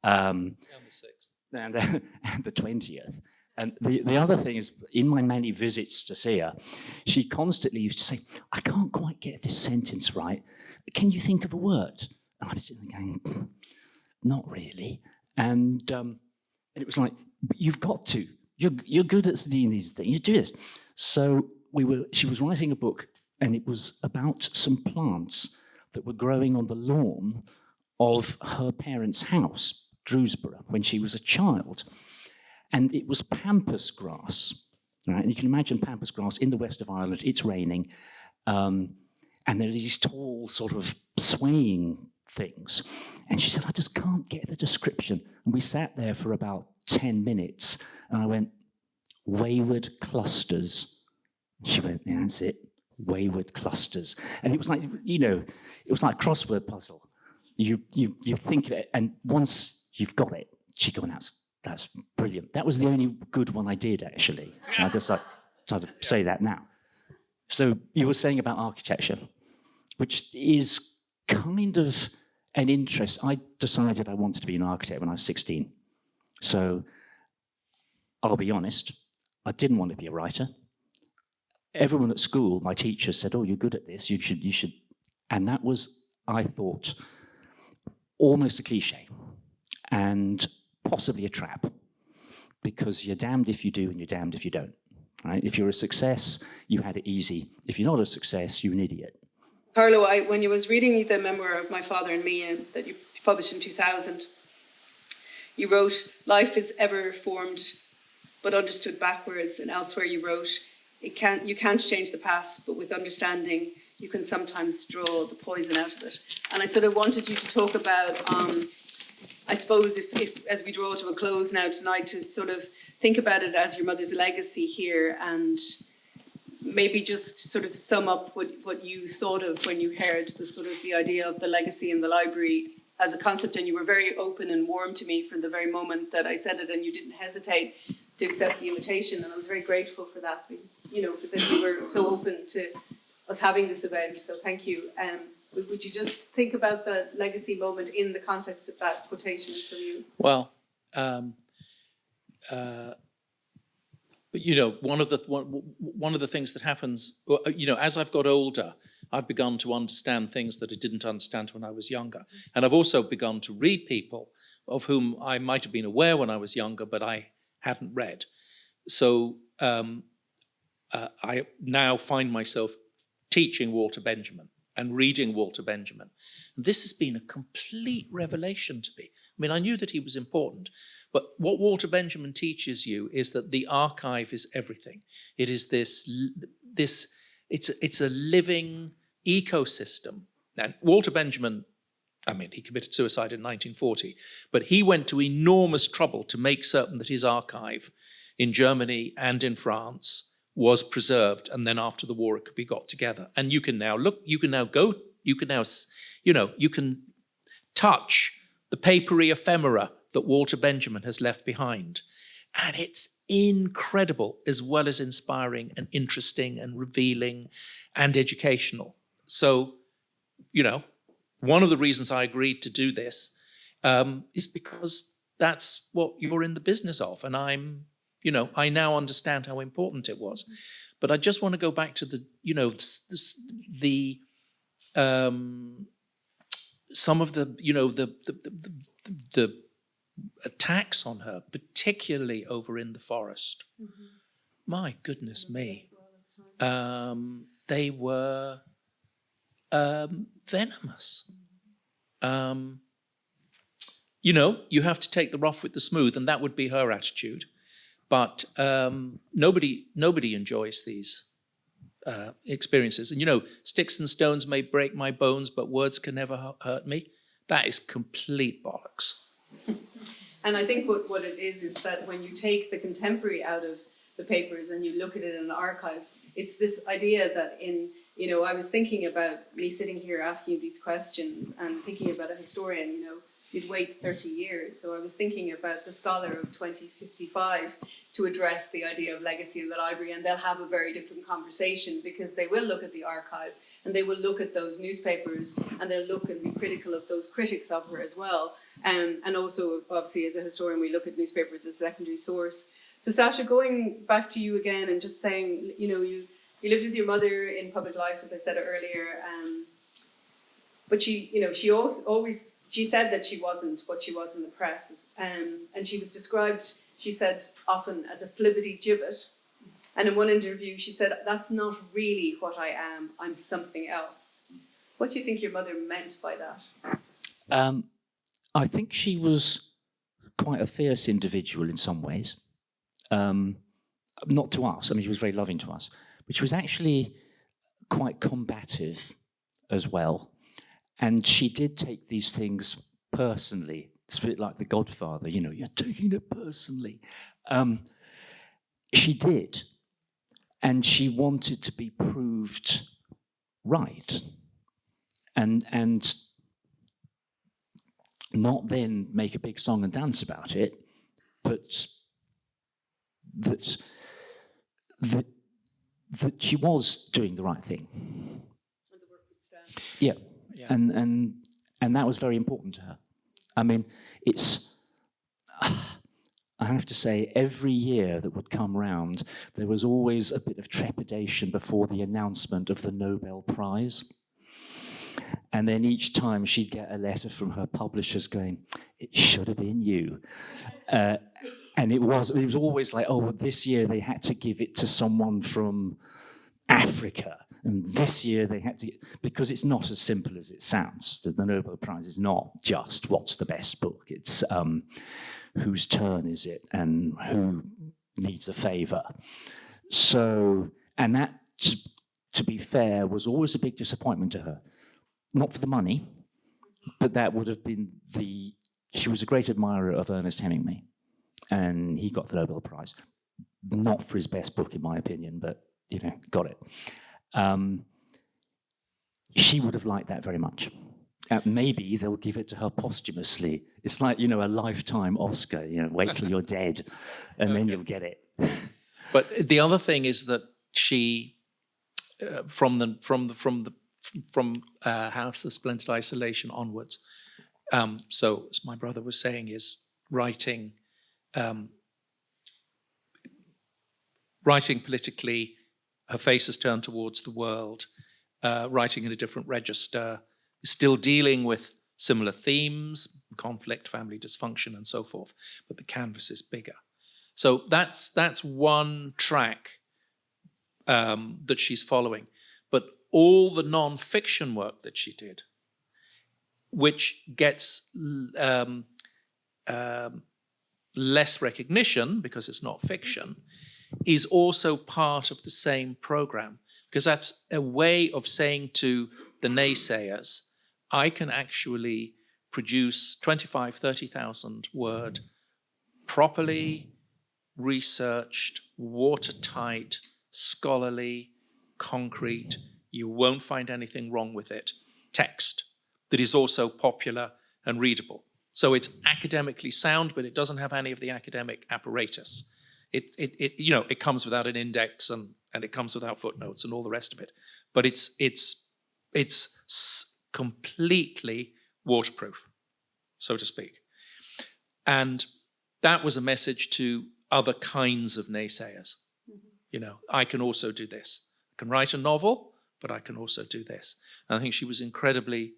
And the 6th. And the 20th. And the other thing is, in my many visits to see her, she constantly used to say, I can't quite get this sentence right. Can you think of a word? And I was sitting there going, not really. And it was like, you've got to. You're good at seeing these things. You do it. So she was writing a book, and it was about some plants that were growing on the lawn of her parents' house, Drewsborough, when she was a child. And it was pampas grass, right? And you can imagine pampas grass in the west of Ireland. It's raining. And there are these tall sort of swaying things. And she said, I just can't get the description. And we sat there for about 10 minutes. And I went, wayward clusters. She went, yeah, that's it, wayward clusters. And it was like, you know, it was like a crossword puzzle. You think of it, and once you've got it, she goes, that's brilliant. That was the only good one I did, actually. I just like try to say that now. So you were saying about architecture, which is kind of an interest. I decided I wanted to be an architect when I was 16. So I'll be honest, I didn't want to be a writer. Everyone at school, my teachers said, oh, you're good at this, you should. And that was, I thought, almost a cliche. And possibly a trap, because you're damned if you do and you're damned if you don't. Right? If you're a success, you had it easy. If you're not a success, you're an idiot. Carlo, when you was reading the memoir of My Father and Me that you published in 2000, you wrote, life is ever formed but understood backwards, and elsewhere you wrote, you can't change the past, but with understanding you can sometimes draw the poison out of it. And I sort of wanted you to talk about I suppose if as we draw to a close now tonight, to sort of think about it as your mother's legacy here, and maybe just sort of sum up what you thought of when you heard the idea of the legacy in the library as a concept. And you were very open and warm to me from the very moment that I said it, and you didn't hesitate to accept the invitation, and I was very grateful for that. You know, that you were so open to us having this event. So thank you. Would you just think about the legacy moment in the context of that quotation from you? Well, you know, one of the things that happens, you know, as I've got older, I've begun to understand things that I didn't understand when I was younger, and I've also begun to read people of whom I might have been aware when I was younger, but I hadn't read. So I now find myself teaching Walter Benjamin and reading Walter Benjamin. This has been a complete revelation to me. I mean, I knew that he was important, but what Walter Benjamin teaches you is that the archive is everything. It is it's a living ecosystem. And Walter Benjamin, I mean, he committed suicide in 1940, but he went to enormous trouble to make certain that his archive in Germany and in France was preserved, and then after the war it could be got together. And you can now look, you can touch the papery ephemera that Walter Benjamin has left behind. And it's incredible, as well as inspiring and interesting and revealing and educational. So, you know, one of the reasons I agreed to do this is because that's what you're in the business of. And I now understand how important it was. But I just want to go back to some of the attacks on her, particularly over in the forest. Mm-hmm. My goodness me. They were venomous. You have to take the rough with the smooth, and that would be her attitude. But nobody enjoys these experiences. And sticks and stones may break my bones, but words can never hurt me. That is complete bollocks. And I think what it is that when you take the contemporary out of the papers and you look at it in an archive, it's this idea that I was thinking about me sitting here asking you these questions and thinking about a historian, you'd wait 30 years. So I was thinking about the scholar of 2055 to address the idea of legacy in the library, and they'll have a very different conversation because they will look at the archive and they will look at those newspapers and they'll look and be critical of those critics of her as well. And also, obviously, as a historian, we look at newspapers as a secondary source. So Sasha, going back to you again and just saying, you lived with your mother in public life, as I said earlier, but she always she said that she wasn't what she was in the press, and she was described, she said, often as a flibbity gibbet. And in one interview, she said, "That's not really what I am. I'm something else." What do you think your mother meant by that? I think she was quite a fierce individual in some ways. Not to us. I mean, she was very loving to us, but she was actually quite combative as well. And she did take these things personally. It's a bit like The Godfather, you're taking it personally. She did. And she wanted to be proved right. And not then make a big song and dance about it, but that she was doing the right thing. And the work would stand. Yeah. Yeah. And that was very important to her. I mean, I have to say, every year that would come round, there was always a bit of trepidation before the announcement of the Nobel Prize. And then each time she'd get a letter from her publishers going, "It should have been you." And it was always like, "Oh, well, this year they had to give it to someone from Africa. And this year they had to," because it's not as simple as it sounds. The Nobel Prize is not just what's the best book. It's whose turn is it and who needs a favor. So, and that, to be fair, was always a big disappointment to her. Not for the money, but that would have been she was a great admirer of Ernest Hemingway, and he got the Nobel Prize. Not for his best book, in my opinion, but, got it. She would have liked that very much. Maybe they'll give it to her posthumously. It's like, a lifetime Oscar, wait till you're dead, and then you'll get it. But the other thing is that she, from House of Splendid Isolation onwards, so as my brother was saying, is writing politically. Her face is turned towards the world, writing in a different register, still dealing with similar themes, conflict, family dysfunction, and so forth, but the canvas is bigger. So that's one track that she's following. But all the non-fiction work that she did, which gets less recognition because it's not fiction, is also part of the same program, because that's a way of saying to the naysayers, I can actually produce 25, 30,000 word, properly researched, watertight, scholarly, concrete, you won't find anything wrong with it, text that is also popular and readable. So it's academically sound, but it doesn't have any of the academic apparatus. It comes without an index and it comes without footnotes and all the rest of it. But it's completely waterproof, so to speak. And that was a message to other kinds of naysayers. I can also do this. I can write a novel, but I can also do this. And I think she was incredibly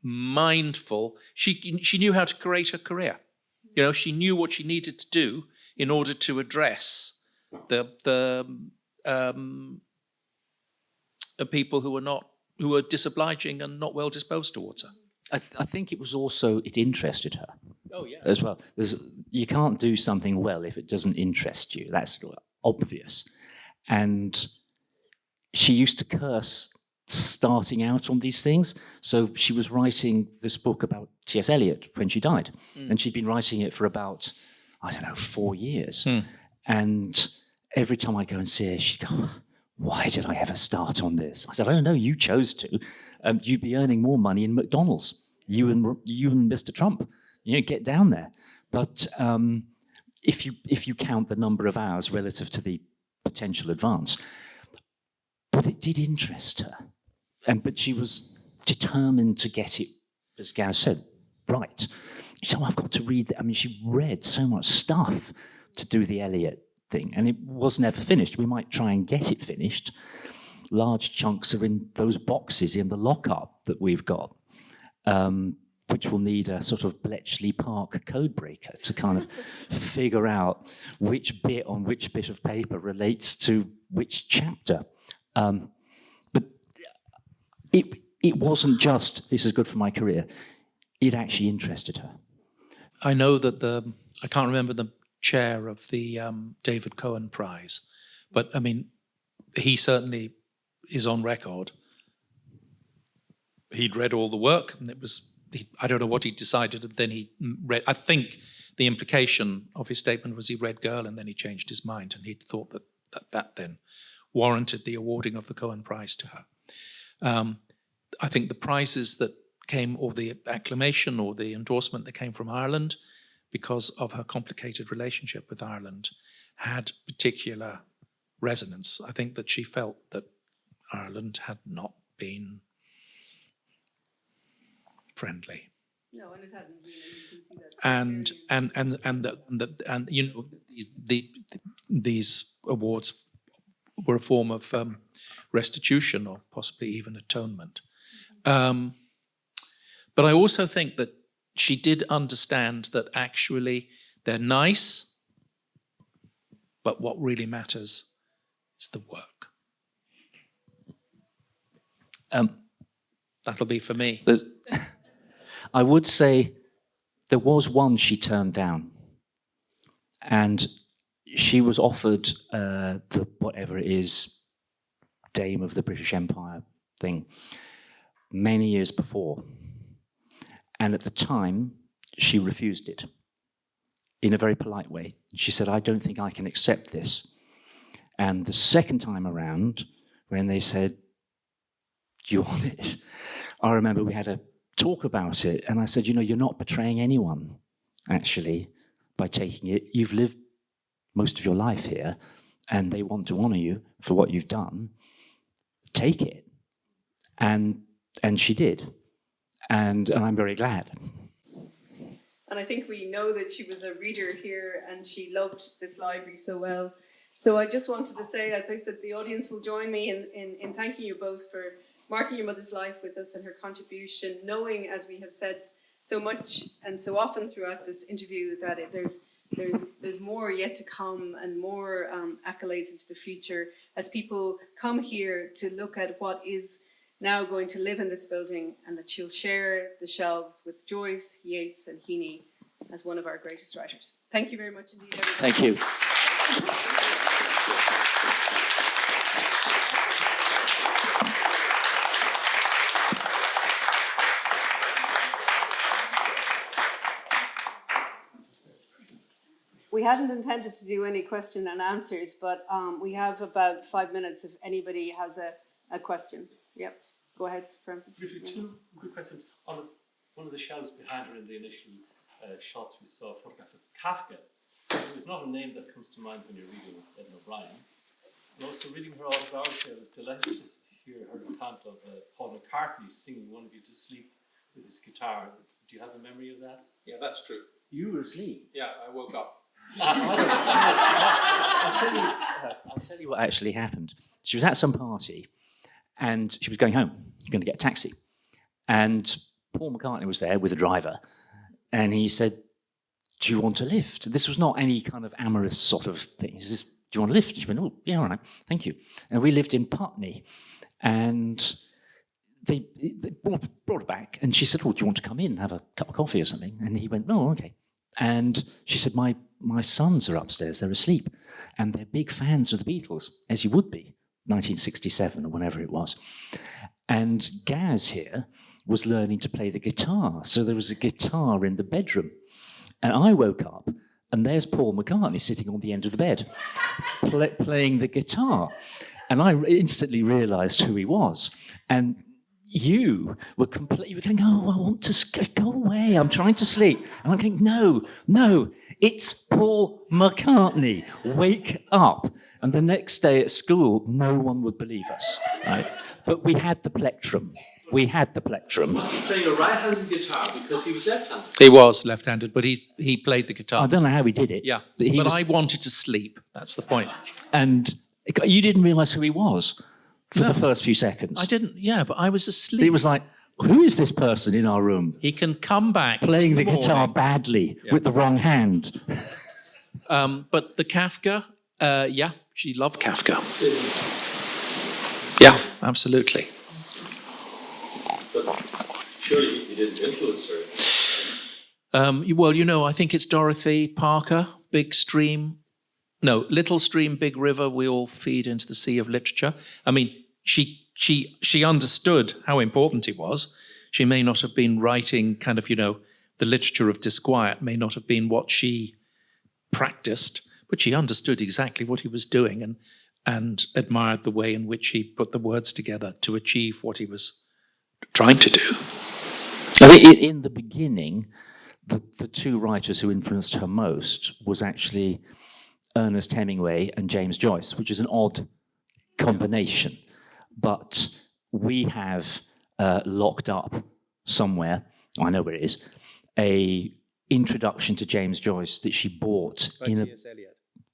mindful. She knew how to create her career. She knew what she needed to do in order to address the people who were disobliging and not well disposed towards her. I think it was also, it interested her. Oh yeah. As well. You can't do something well if it doesn't interest you. That's obvious. And she used to curse starting out on these things. So she was writing this book about T.S. Eliot when she died. And she'd been writing it for about, 4 years. And every time I go and see her, she'd go, why did I ever start on this? I said, I don't know, you chose to. You'd be earning more money in McDonald's. You and Mr. Trump, get down there. But if you count the number of hours relative to the potential advance, but it did interest her. But she was determined to get it, as Gaz said, right. So I've got to read. She read so much stuff to do the Eliot thing, and it was never finished. We might try and get it finished. Large chunks are in those boxes in the lockup that we've got, which will need a sort of Bletchley Park code breaker to kind of figure out which bit on which bit of paper relates to which chapter. But it wasn't just, this is good for my career. It actually interested her. I know that I can't remember the chair of the David Cohen Prize, but he certainly is on record. He'd read all the work, and I don't know what he decided, and then he read, I think the implication of his statement was he read Girl and then he changed his mind, and he thought that then warranted the awarding of the Cohen Prize to her. I think the prizes that came, or the acclamation or the endorsement that came from Ireland, because of her complicated relationship with Ireland, had particular resonance. I think that she felt that Ireland had not been friendly. No, and it hadn't been. You can see that. These awards were a form of restitution or possibly even atonement. But I also think that she did understand that actually they're nice, but what really matters is the work. That'll be for me. I would say there was one she turned down, and she was offered the whatever it is, Dame of the British Empire thing, many years before. And at the time, she refused it in a very polite way. She said, I don't think I can accept this. And the second time around, when they said, do you want it? I remember we had a talk about it, and I said, you're not betraying anyone, actually, by taking it. You've lived most of your life here, and they want to honour you for what you've done. Take it. And she did. And I'm very glad. And I think we know that she was a reader here, and she loved this library so well. So I just wanted to say, I think that the audience will join me in thanking you both for marking your mother's life with us and her contribution, knowing, as we have said so much and so often throughout this interview, that there's more yet to come, and more accolades into the future as people come here to look at what is now going to live in this building, and that she'll share the shelves with Joyce, Yeats and Heaney as one of our greatest writers. Thank you very much indeed, everybody. Thank you. We hadn't intended to do any question and answers, but we have about 5 minutes if anybody has a question. Yep, go ahead. Briefly, two quick questions. On one of the shelves behind her in the initial shots, we saw a photograph of Kafka. There's not a name that comes to mind when you're reading Edna O'Brien. And also reading her autobiography, I was delighted to hear her account of Paul McCartney singing One of You to Sleep with his guitar. Do you have a memory of that? Yeah, that's true. You were asleep. Yeah, I woke up. I'll tell you what actually happened. She was at some party, and she was going home, going to get a taxi. And Paul McCartney was there with a driver, and he said, do you want a lift? This was not any kind of amorous sort of thing. He says, do you want a lift? She went, oh, yeah, all right, thank you. And we lived in Putney, and they brought her back, and she said, oh, do you want to come in and have a cup of coffee or something? And he went, oh, okay. And she said, my sons are upstairs, they're asleep, and they're big fans of the Beatles, as you would be, 1967 or whenever it was. And Gaz here was learning to play the guitar, so there was a guitar in the bedroom. And I woke up and there's Paul McCartney sitting on the end of the bed, playing the guitar. And I instantly realised who he was. And you were going, oh, I want to go away. I'm trying to sleep. And I'm going, no, it's Paul McCartney. Wake up. And the next day at school, no one would believe us, right? But we had the plectrum. Was he playing a right-handed guitar because he was left-handed? He was left-handed, but he played the guitar. I don't know how he did it. Yeah, but I wanted to sleep. That's the point. And you didn't realise who he was for the first few seconds. I didn't, but I was asleep. It was like, who is this person in our room? He can come back. Playing the guitar badly with the wrong hand. But the Kafka, she loved Kafka. Yeah, absolutely. But surely he didn't influence her. I think it's Dorothy Parker, Little Stream, Big River, we all feed into the sea of literature. I mean, she understood how important it was. She may not have been writing kind of, the literature of disquiet may not have been what she practiced, but she understood exactly what he was doing and admired the way in which he put the words together to achieve what he was trying to do. I think in the beginning, the two writers who influenced her most was actually Ernest Hemingway and James Joyce, which is an odd combination. But we have locked up somewhere, I know where it is, a introduction to James Joyce that she bought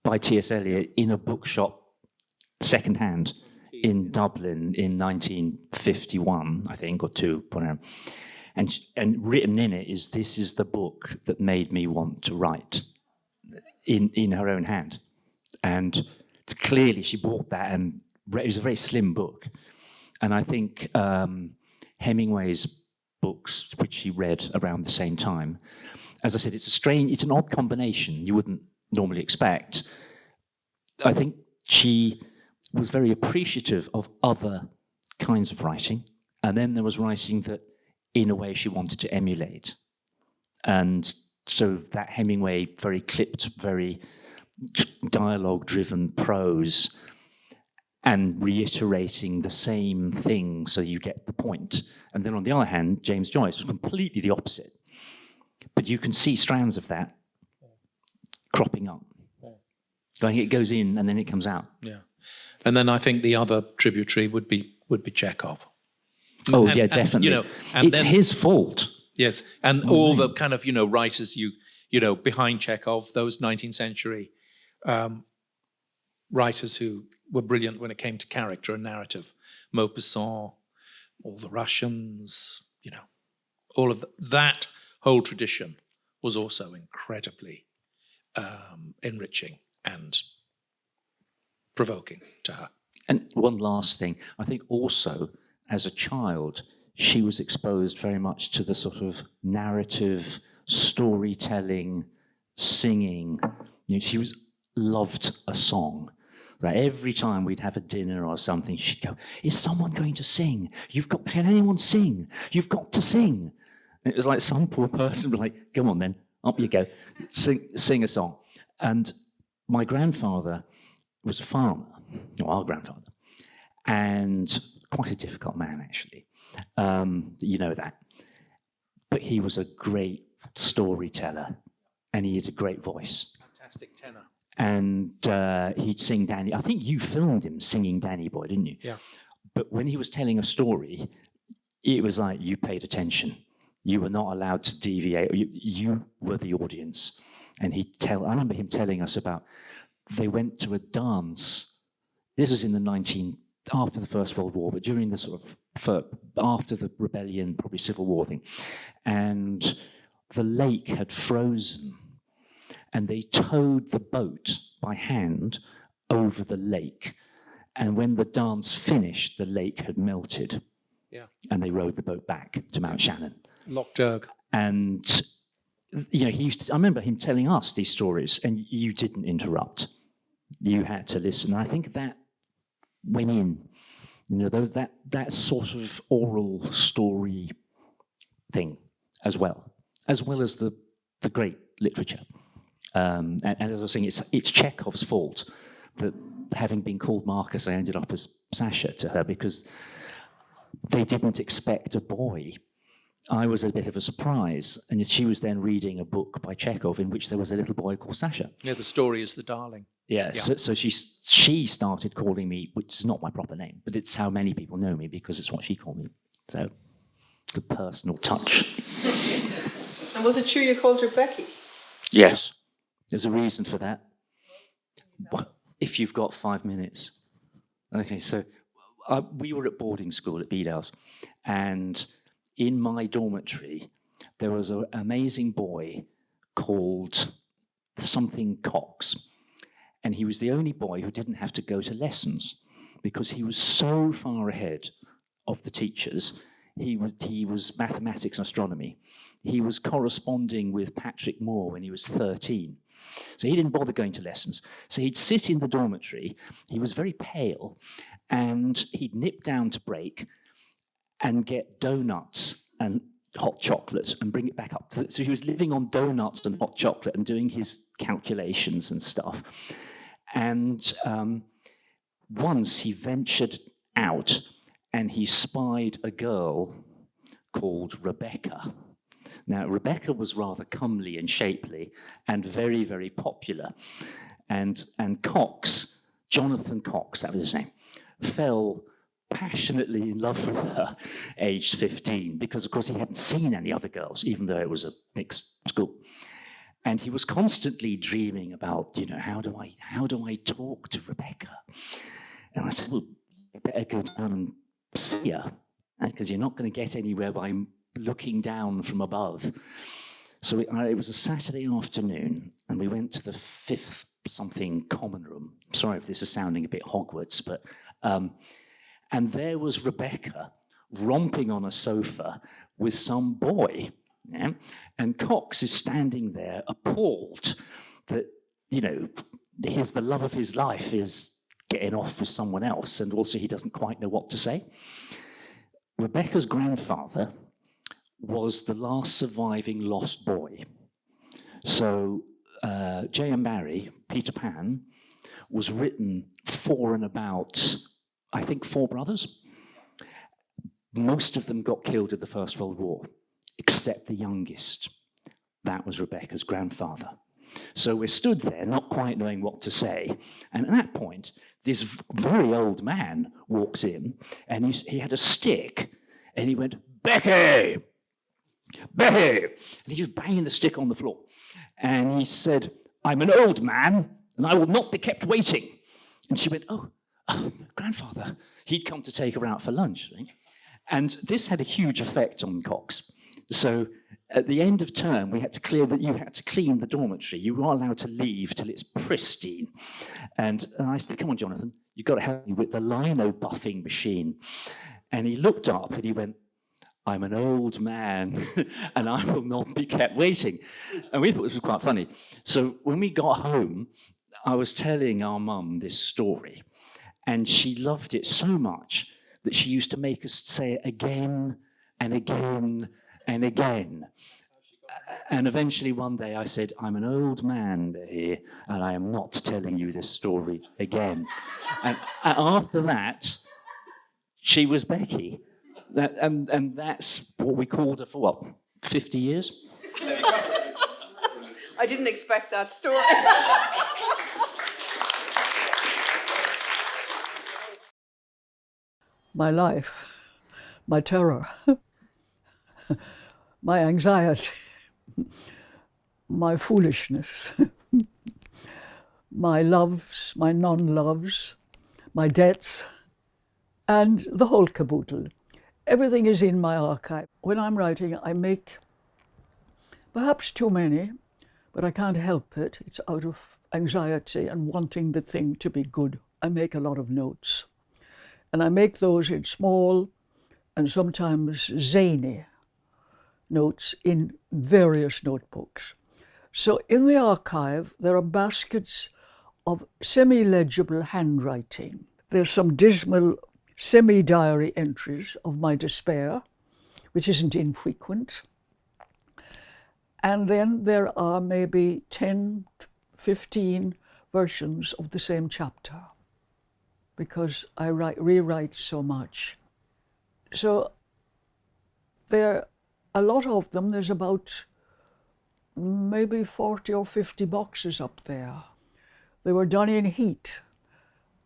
by T.S. Eliot in a bookshop secondhand in Dublin in 1951, I think, or two. And written in it is, this is the book that made me want to write, in her own hand. And clearly she bought that, and it was a very slim book. And I think Hemingway's books, which she read around the same time, as I said, it's an odd combination you wouldn't normally expect. I think she was very appreciative of other kinds of writing, and then there was writing that, in a way, she wanted to emulate. And so that Hemingway, very clipped, very dialogue-driven prose, and reiterating the same thing so you get the point. And then on the other hand, James Joyce was completely the opposite. But you can see strands of that cropping up. Going, it goes in and then it comes out. Yeah. And then I think the other tributary would be Chekhov. Oh, yeah, definitely. It's his fault. Yes, and all the kind of, writers behind Chekhov, those 19th century writers who were brilliant when it came to character and narrative. Maupassant, all the Russians, all of that whole tradition was also incredibly enriching and provoking to her. And one last thing, I think also as a child, she was exposed very much to the sort of narrative, storytelling, singing. She loved a song. Like every time we'd have a dinner or something, she'd go, "Is someone going to sing? Can anyone sing? You've got to sing." And it was like some poor person would be like, "Come on then, up you go, sing a song." And my grandfather was a farmer, or our grandfather, and quite a difficult man, actually. You know that. But he was a great storyteller, and he had a great voice. Fantastic tenor. And he'd sing Danny. I think you filmed him singing Danny Boy, didn't you? Yeah. But when he was telling a story, it was like you paid attention. You were not allowed to deviate. You were the audience. And I remember him telling us about, they went to a dance. This was in after the First World War, but during the sort of, after the rebellion, probably Civil War thing. And the lake had frozen. And they towed the boat by hand over the lake. And when the dance finished, the lake had melted. Yeah. And they rowed the boat back to Mount Shannon. Loch Derg. And, I remember him telling us these stories, and you didn't interrupt. You had to listen. And I think that went in. That sort of oral story thing as well as the great literature. And as I was saying, it's Chekhov's fault that having been called Marcus, I ended up as Sasha to her because they didn't expect a boy. I was a bit of a surprise, and she was then reading a book by Chekhov in which there was a little boy called Sasha. Yeah, the story is The Darling. Yeah. So she started calling me, which is not my proper name, but it's how many people know me because it's what she called me. So the personal touch. And was it true you called her Becky? Yes. There's a reason for that. But if you've got 5 minutes. Okay, so we were at boarding school at Bedehouse, and in my dormitory, there was an amazing boy called something Cox. And he was the only boy who didn't have to go to lessons because he was so far ahead of the teachers. He was mathematics and astronomy. He was corresponding with Patrick Moore when he was 13. So he didn't bother going to lessons. So he'd sit in the dormitory. He was very pale, and he'd nip down to break and get donuts and hot chocolate and bring it back up. So he was living on donuts and hot chocolate and doing his calculations and stuff. And once he ventured out and he spied a girl called Rebecca. Now, Rebecca was rather comely and shapely and very, very popular. And Cox, Jonathan Cox, that was his name, fell passionately in love with her, aged 15, because, of course, he hadn't seen any other girls, even though it was a mixed school. And he was constantly dreaming about, how do I talk to Rebecca? And I said, well, you better go down and see her, because you're not going to get anywhere by looking down from above. So it was a Saturday afternoon, and we went to the 5th something common room. Sorry if this is sounding a bit Hogwarts, but and there was Rebecca romping on a sofa with some boy. Yeah? And Cox is standing there appalled that, the love of his life is getting off with someone else, and also he doesn't quite know what to say. Rebecca's grandfather was the last surviving lost boy. So J.M. Barrie, Peter Pan, was written for and about, I think, 4 brothers. Most of them got killed in the First World War, except the youngest. That was Rebecca's grandfather. So we're stood there, not quite knowing what to say. And at that point, this very old man walks in, and he had a stick, and he went, "Becky! Becky!" And he was banging the stick on the floor. And he said, "I'm an old man, and I will not be kept waiting." And she went, oh, grandfather. He'd come to take her out for lunch. Right? And this had a huge effect on Cox. So at the end of term, you had to clean the dormitory. You weren't allowed to leave till it's pristine. And I said, "Come on, Jonathan, you've got to help me with the lino buffing machine." And he looked up and he went, "I'm an old man and I will not be kept waiting." And we thought this was quite funny. So when we got home, I was telling our mum this story, and she loved it so much that she used to make us say it again and again and again. And eventually one day I said, "I'm an old man here, and I am not telling you this story again." And after that, she was Becky. And that's what we called her for, 50 years? I didn't expect that story. My life, my terror, my anxiety, my foolishness, my loves, my non-loves, my debts, and the whole caboodle. Everything is in my archive. When I'm writing, I make perhaps too many, but I can't help it. It's out of anxiety and wanting the thing to be good. I make a lot of notes. And I make those in small and sometimes zany notes in various notebooks. So in the archive, there are baskets of semi-legible handwriting. There's some dismal semi-diary entries of my despair, which isn't infrequent. And then there are maybe 10, 15 versions of the same chapter, because I rewrite so much. So there, a lot of them, there's about maybe 40 or 50 boxes up there. They were done in heat,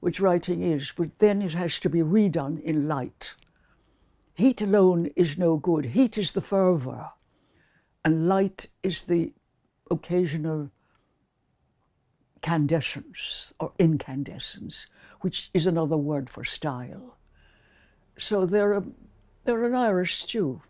which writing is, but then it has to be redone in light. Heat alone is no good. Heat is the fervor, and light is the occasional candescence or incandescence, which is another word for style. So they're an Irish stew.